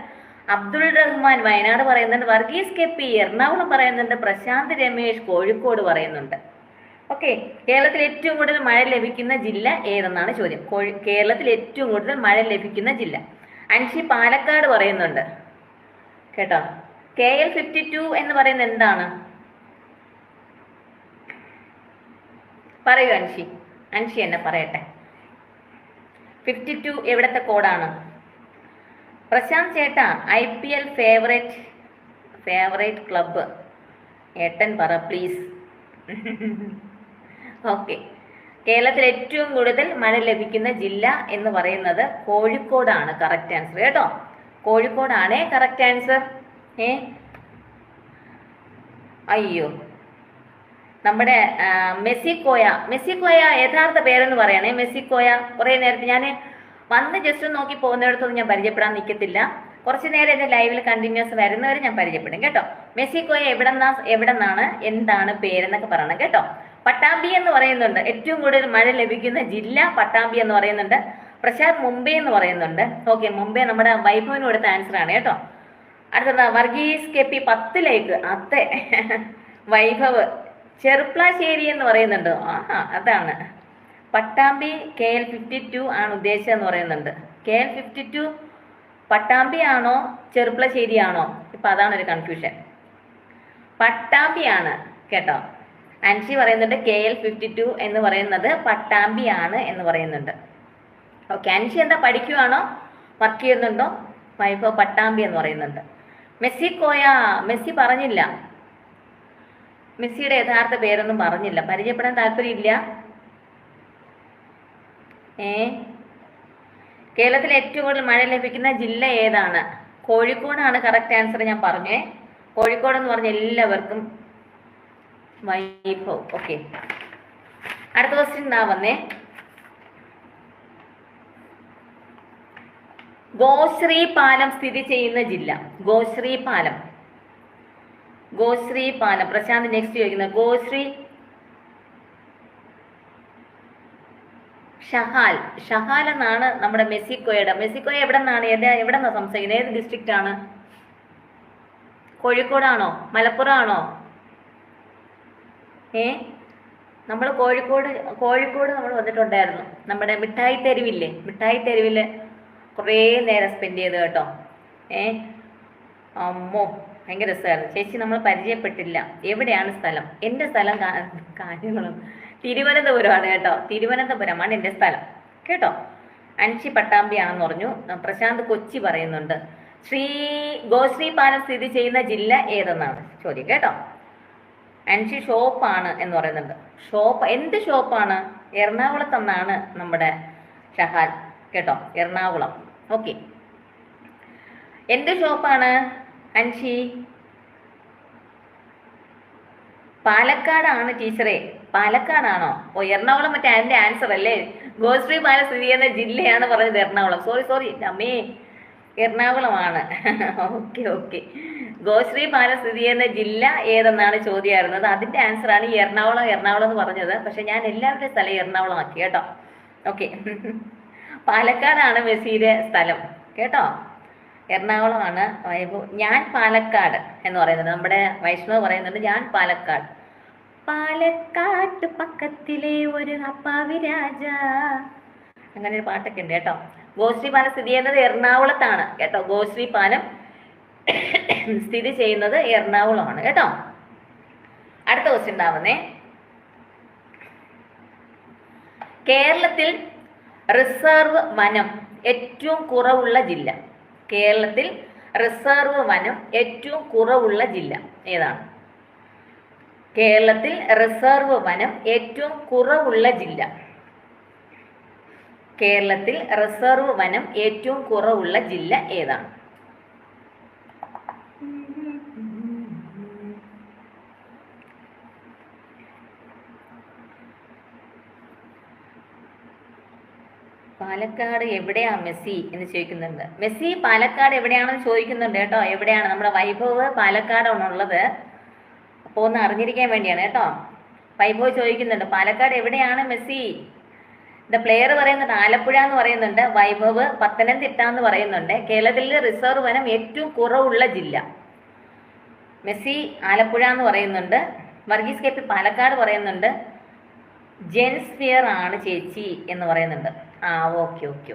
അബ്ദുൾ റഹ്മാൻ വയനാട് പറയുന്നുണ്ട്, വർഗീസ് KP എറണാകുളം പറയുന്നുണ്ട്, പ്രശാന്ത് രമേശ് കോഴിക്കോട് പറയുന്നുണ്ട്. ഓക്കെ, കേരളത്തിൽ ഏറ്റവും കൂടുതൽ മഴ ലഭിക്കുന്ന ജില്ല ഏതെന്നാണ് ചോദ്യം. കേരളത്തിൽ ഏറ്റവും കൂടുതൽ മഴ ലഭിക്കുന്ന ജില്ല. അൻഷി പാലക്കാട് പറയുന്നുണ്ട് കേട്ടോ. KL52 എന്ന് പറയുന്നത് എന്താണ്? പറയൂ അൻഷി. അൻഷി എന്നെ പറയട്ടെ. 52 എവിടത്തെ കോഡാണ്? പ്രശാന്ത് ചേട്ടാ IPL ഫേവറേറ്റ് ക്ലബ്ബ് ഏട്ടൻ പറ പ്ലീസ്. ഓക്കെ, കേരളത്തിൽ ഏറ്റവും കൂടുതൽ മഴ ലഭിക്കുന്ന ജില്ല എന്ന് പറയുന്നത് കോഴിക്കോടാണ് കറക്റ്റ് ആൻസർ കേട്ടോ. കോഴിക്കോടാണ് കറക്റ്റ് ആൻസർ. അയ്യോ, നമ്മുടെ മെസ്സിക്കോയ യഥാർത്ഥ പേരെന്ന് പറയണേ. മെസ്സിക്കോയ കുറെ നേരത്തെ ഞാൻ വന്ന് ജസ്റ്റ് നോക്കി പോകുന്നിടത്തൊന്നും ഞാൻ പരിചയപ്പെടാൻ നിൽക്കത്തില്ല. കുറച്ച് നേരം എൻ്റെ ലൈവിൽ കണ്ടിന്യൂസ് വരുന്നവരെ ഞാൻ പരിചയപ്പെടും കേട്ടോ. മെസ്സിക്കോയ എവിടെന്നാണ്, എന്താണ് പേരെന്നൊക്കെ പറയണം കേട്ടോ. പട്ടാമ്പി എന്ന് പറയുന്നുണ്ട്. ഏറ്റവും കൂടുതൽ മഴ ലഭിക്കുന്ന ജില്ല പട്ടാമ്പി എന്ന് പറയുന്നുണ്ട്. പ്രശാന്ത് മുംബൈ എന്ന് പറയുന്നുണ്ട്. ഓക്കെ, മുംബൈ നമ്മുടെ വൈഭവിന് കൊടുത്ത ആൻസർ ആണ് കേട്ടോ. അടുത്തത് വർഗീസ് KP 10 അതെ. വൈഭവ് ചെറുപ്ലാശ്ശേരി എന്ന് പറയുന്നുണ്ട്. അതാണ് പട്ടാമ്പി. KL52 ആണ് ഉദ്ദേശിച്ചതെന്ന് പറയുന്നുണ്ട്. KL52 പട്ടാമ്പി ആണോ ചെറുപ്ലശ്ശേരി ആണോ? ഇപ്പൊ അതാണ് ഒരു കൺഫ്യൂഷൻ. പട്ടാമ്പി ആണ് കേട്ടോ. അൻഷി പറയുന്നുണ്ട് KL52 എന്ന് പറയുന്നത് പട്ടാമ്പി ആണ് എന്ന് പറയുന്നുണ്ട്. ഓക്കെ, അൻഷി എന്താ പഠിക്കുവാണോ വർക്ക് ചെയ്യുന്നുണ്ടോ? വൈഭവ് പട്ടാമ്പി എന്ന് പറയുന്നുണ്ട്. മെസ്സിക്കോയ മെസ്സി പറഞ്ഞില്ല. മെസ്സിയുടെ യഥാർത്ഥ പേരൊന്നും പറഞ്ഞില്ല. പരിചയപ്പെടാൻ താല്പര്യമില്ല. കേരളത്തിൽ ഏറ്റവും കൂടുതൽ മഴ ലഭിക്കുന്ന ജില്ല ഏതാണ്? കോഴിക്കോടാണ് കറക്റ്റ് ആൻസർ. ഞാൻ പറഞ്ഞേ കോഴിക്കോട് എന്ന് പറഞ്ഞ എല്ലാവർക്കും വൈഭവ്. ഓക്കെ, അടുത്ത ക്വസ്റ്റ്യൻ എന്താ വന്നേ. ഗോശ്രീ പാലം സ്ഥിതി ചെയ്യുന്ന ജില്ല. ഗോശ്രീ പാലം. പ്രശാന്ത് നെക്സ്റ്റ് ചോദിക്കുന്നത് ഗോശ്രീ ഷഹാൽ എന്നാണ് നമ്മുടെ മെസ്സിക്കോയുടെ. മെസ്സിക്കോയ എവിടെ നിന്നാണ്? എവിടെന്നാ സംസാരിക്കുന്നത്? ഏത് ഡിസ്ട്രിക്റ്റ് ആണ്? കോഴിക്കോടാണോ മലപ്പുറം ആണോ? നമ്മൾ കോഴിക്കോട് നമ്മൾ വന്നിട്ടുണ്ടായിരുന്നു. നമ്മുടെ മിഠായി തെരുവില് കുറേ നേരം സ്പെൻഡ് ചെയ്ത് കേട്ടോ. അമ്മോ ഭയങ്കര രസമായിരുന്നു. ചേച്ചി നമ്മൾ പരിചയപ്പെട്ടില്ല. എവിടെയാണ് സ്ഥലം? എൻ്റെ സ്ഥലം കാര്യങ്ങളും തിരുവനന്തപുരമാണ് കേട്ടോ. തിരുവനന്തപുരമാണ് എൻ്റെ സ്ഥലം കേട്ടോ. അൻഷി പട്ടാമ്പി ആണെന്ന് പറഞ്ഞു. പ്രശാന്ത് കൊച്ചി പറയുന്നുണ്ട്. ഗോശ്രീ പാലം സ്ഥിതി ചെയ്യുന്ന ജില്ല ഏതെന്നാണ് ചോദ്യം കേട്ടോ. അൻഷി ഷോപ്പാണ് എന്ന് പറയുന്നുണ്ട്. എന്ത് ഷോപ്പാണ്? എറണാകുളത്തെന്നാണ് നമ്മുടെ ഷഹാൽ കേട്ടോ. എറണാകുളം. ഓക്കെ, എന്ത് ഷോപ്പാണ് അൻഷി? പാലക്കാടാണ് ടീച്ചറെ. പാലക്കാടാണോ? ഓ, എറണാകുളം മറ്റേ അതിന്റെ ആൻസർ അല്ലേ? ഗോശ്രീ പാലം സ്ഥിതി ചെയ്യുന്ന ജില്ലയാണ് പറഞ്ഞത് എറണാകുളം. സോറി അമ്മേ, എറണാകുളമാണ്. Okay okay. ഗോശ്രീ പാലം സ്ഥിതി ചെയ്യുന്ന ജില്ല ഏതെന്നാണ് ചോദ്യമായിരുന്നത്. അതിന്റെ ആൻസർ ആണ് ഈ എറണാകുളം എന്ന് പറഞ്ഞത്. പക്ഷെ ഞാൻ എല്ലാവരുടെയും സ്ഥലം എറണാകുളം ആക്കി കേട്ടോ. ഓക്കെ. പാലക്കാടാണ് മെസ്സിയുടെ സ്ഥലം കേട്ടോ. എറണാകുളമാണ് വൈഭവ്. ഞാൻ പാലക്കാട് എന്ന് പറയുന്നത്. നമ്മുടെ വൈഷ്ണവ് പറയുന്നുണ്ട് ഞാൻ പാലക്കാട്. പാലക്കാട്ട് പക്കത്തിലെ ഒരു അപ്പാവി രാജ, അങ്ങനെ ഒരു പാട്ടൊക്കെ ഉണ്ട് കേട്ടോ. ഗോശ്രീ പാലം സ്ഥിതി ചെയ്യുന്നത് എറണാകുളത്താണ് കേട്ടോ. ഗോശ്രീ പാലം സ്ഥിതി ചെയ്യുന്നത് എറണാകുളമാണ് കേട്ടോ. അടുത്ത ക്വസ്റ്റ്യൻ ഉണ്ടാവുന്നേ. കേരളത്തിൽ റിസർവ് വനം ഏറ്റവും കുറവുള്ള ജില്ല. കേരളത്തിൽ റിസർവ് വനം ഏറ്റവും കുറവുള്ള ജില്ല ഏതാണ്? കേരളത്തിൽ റിസർവ് വനം ഏറ്റവും കുറവുള്ള ജില്ല. കേരളത്തിൽ റിസർവ് വനം ഏറ്റവും കുറവുള്ള ജില്ല ഏതാണ്? പാലക്കാട് എവിടെയാ മെസ്സി എന്ന് ചോദിക്കുന്നുണ്ട്. മെസ്സി പാലക്കാട് എവിടെയാണെന്ന് ചോദിക്കുന്നുണ്ട് കേട്ടോ. എവിടെയാണ് നമ്മുടെ വൈഭവ് പാലക്കാടാണുള്ളത്. അപ്പോൾ ഒന്ന് അറിഞ്ഞിരിക്കാൻ വേണ്ടിയാണ് കേട്ടോ. വൈഭവ് ചോദിക്കുന്നുണ്ട് പാലക്കാട് എവിടെയാണ് മെസ്സി. പ്ലെയർ പറയുന്നുണ്ട് ആലപ്പുഴ എന്ന് പറയുന്നുണ്ട്. വൈഭവ് പത്തനംതിട്ട എന്ന് പറയുന്നുണ്ട്. കേരളത്തിൽ റിസർവ് വനം ഏറ്റവും കുറവുള്ള ജില്ല. മെസ്സി ആലപ്പുഴ എന്ന് പറയുന്നുണ്ട്. വർഗീസ് കെ പി പാലക്കാട് പറയുന്നുണ്ട്. ജെൻസ്ഫിയർ ആണ് ചേച്ചി എന്ന് പറയുന്നുണ്ട്. ആ ഓക്കെ.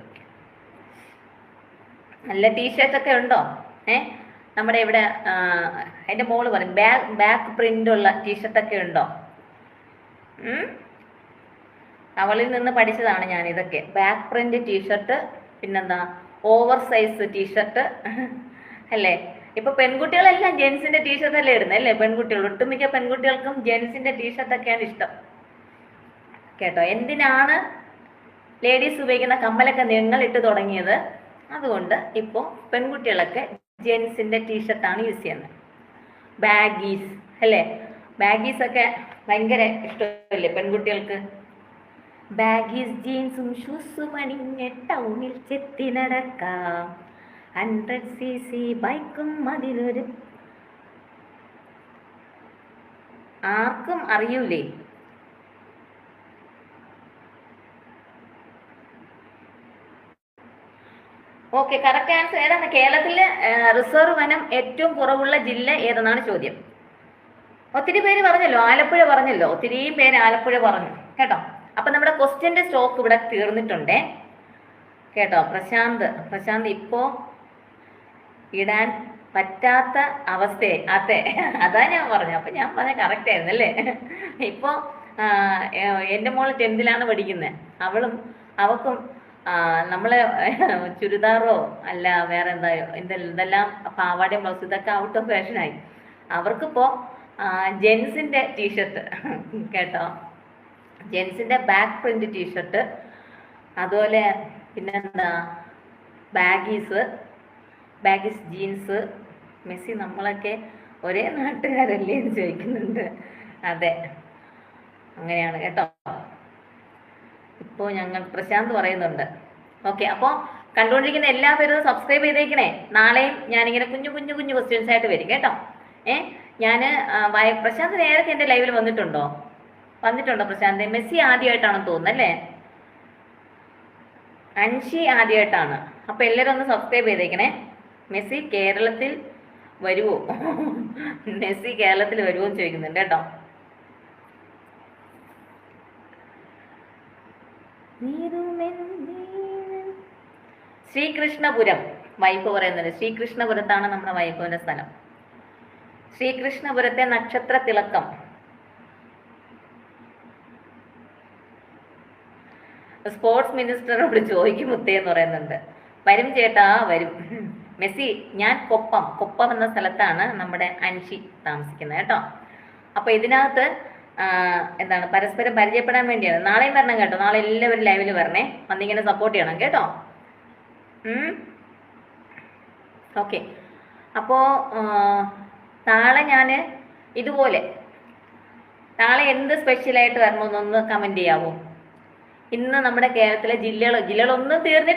നല്ല ടീഷർട്ടൊക്കെ ഉണ്ടോ? നമ്മുടെ ഇവിടെ എൻ്റെ മോള് പറയും ബാക്ക് പ്രിന്റ് ഉള്ള ടീഷർട്ടൊക്കെ ഉണ്ടോ? അവളിൽ നിന്ന് പഠിച്ചതാണ് ഞാൻ ഇതൊക്കെ. ബാക്ക് പ്രിന്റ് ടീഷർട്ട്, പിന്നെന്താ ഓവർ സൈസ് ടീഷർട്ട് അല്ലേ. ഇപ്പൊ പെൺകുട്ടികളെല്ലാം ജെൻസിന്റെ ടീഷർട്ട് അല്ലേ ഇടുന്നത് അല്ലേ? പെൺകുട്ടികൾ, ഒട്ടുമിക്ക പെൺകുട്ടികൾക്കും ജെൻസിന്റെ ടീഷർട്ടൊക്കെയാണ് ഇഷ്ടം കേട്ടോ. എന്തിനാണ് ലേഡീസ് ഉപയോഗിക്കുന്ന കമ്മലൊക്കെ നിങ്ങൾ ഇട്ട് തുടങ്ങിയത്? അതുകൊണ്ട് ഇപ്പോൾ പെൺകുട്ടികളൊക്കെ ജെൻസിന്റെ ടീഷർട്ടാണ് യൂസ് ചെയ്യുന്നത്. ബാഗീസ് അല്ലേ? ബാഗീസ് ഒക്കെ ഭയങ്കര ഇഷ്ടമല്ലേ പെൺകുട്ടികൾക്ക്? ബാഗീസ് ജീൻസും ഷൂസും അണിഞ്ഞ് ടൗണിൽ ചെത്തി നടക്കാം. 100cc ബൈക്കും അതിലൊരു ആർക്കും അറിയൂലേ? ഓക്കെ, കറക്റ്റ് ആൻസർ ഏതാണ്? കേരളത്തിലെ റിസർവ് വനം ഏറ്റവും കുറവുള്ള ജില്ല ഏതെന്നാണ് ചോദ്യം. ഒത്തിരി പേര് പറഞ്ഞല്ലോ, ആലപ്പുഴ പറഞ്ഞല്ലോ. ഒത്തിരിയും പേര് ആലപ്പുഴ പറഞ്ഞു കേട്ടോ. അപ്പൊ നമ്മുടെ ക്വസ്റ്റ്യന്റെ സ്റ്റോക്ക് ഇവിടെ തീർന്നിട്ടുണ്ടേ കേട്ടോ. പ്രശാന്ത് ഇപ്പോ ഇടാൻ പറ്റാത്ത അവസ്ഥയെ. അതാ ഞാൻ പറഞ്ഞു. അപ്പൊ ഞാൻ പറഞ്ഞ കറക്റ്റ് ആയിരുന്നു അല്ലേ? ഇപ്പോ എൻ്റെ മോള് 10th പഠിക്കുന്നത്. അവക്കും നമ്മള് ചുരിദാറോ അല്ല വേറെ എന്തെല്ലാം പാവാടയും ബ്ലൗസ് ഇതൊക്കെ ഔട്ട് ഓഫ് ഫാഷനായി. അവർക്കിപ്പോ ജെൻസിന്റെ ടീഷർട്ട് കേട്ടോ. ജെൻസിന്റെ ബാക്ക് പ്രിന്റ് ടീഷർട്ട്, അതുപോലെ പിന്നെന്താ ബാഗീസ് ജീൻസ്. മെസ്സി നമ്മളൊക്കെ ഒരേ നാട്ടുകാരല്ലേ എന്ന് ചോദിക്കുന്നുണ്ട്. അതെ, അങ്ങനെയാണ് കേട്ടോ. ഇപ്പോൾ ഞങ്ങൾ പ്രശാന്ത് പറയുന്നുണ്ട്. ഓക്കെ, അപ്പോൾ കണ്ടുകൊണ്ടിരിക്കുന്ന എല്ലാവരും സബ്സ്ക്രൈബ് ചെയ്തേക്കണേ. നാളെയും ഞാനിങ്ങനെ കുഞ്ഞു ക്വസ്റ്റ്യൻസ് ആയിട്ട് വരും കേട്ടോ. ഞാൻ പ്രശാന്ത് നേരത്തെ എൻ്റെ ലൈവിൽ വന്നിട്ടുണ്ടോ പ്രശാന്ത്? മെസ്സി ആദ്യമായിട്ടാണെന്ന് തോന്നുന്നു അല്ലേ? അൻഷി ആദ്യമായിട്ടാണ്. അപ്പൊ എല്ലാവരും ഒന്ന് സബ്സ്ക്രൈബ് ചെയ്തേക്കണേ. മെസ്സി കേരളത്തിൽ വരുമോ എന്ന് ചോദിക്കുന്നുണ്ട് കേട്ടോ. ശ്രീകൃഷ്ണപുരം വൈപ്പ് പറയുന്നത്. ശ്രീകൃഷ്ണപുരത്താണ് നമ്മുടെ വൈപ്പുവിന്റെ സ്ഥലം. ശ്രീകൃഷ്ണപുരത്തെ നക്ഷത്ര തിളക്കം. സ്പോർട്സ് മിനിസ്റ്ററോട് ചോദിക്കും മുത്തേന്ന് പറയുന്നുണ്ട്. വരും ചേട്ടാ വരും. മെസ്സി ഞാൻ കൊപ്പം എന്ന സ്ഥലത്താണ് നമ്മുടെ അൻഷി താമസിക്കുന്നത് കേട്ടോ. അപ്പൊ ഇതിനകത്ത് എന്താണ് പരസ്പരം പരിചയപ്പെടാൻ വേണ്ടിയാണ്. നാളെയും വരണം കേട്ടോ. നാളെ എല്ലാവരും ലൈവിൽ വരണേ. വന്നിങ്ങനെ സപ്പോർട്ട് ചെയ്യണം കേട്ടോ. ഓക്കെ. അപ്പോൾ നാളെ ഞാൻ ഇതുപോലെ നാളെ എന്ത് സ്പെഷ്യലായിട്ട് വരണമെന്നൊന്ന് കമൻറ്റ് ചെയ്യാവോ? ഇന്ന് നമ്മുടെ കേരളത്തിലെ ജില്ലകളൊന്നും തീർന്നിട്ട്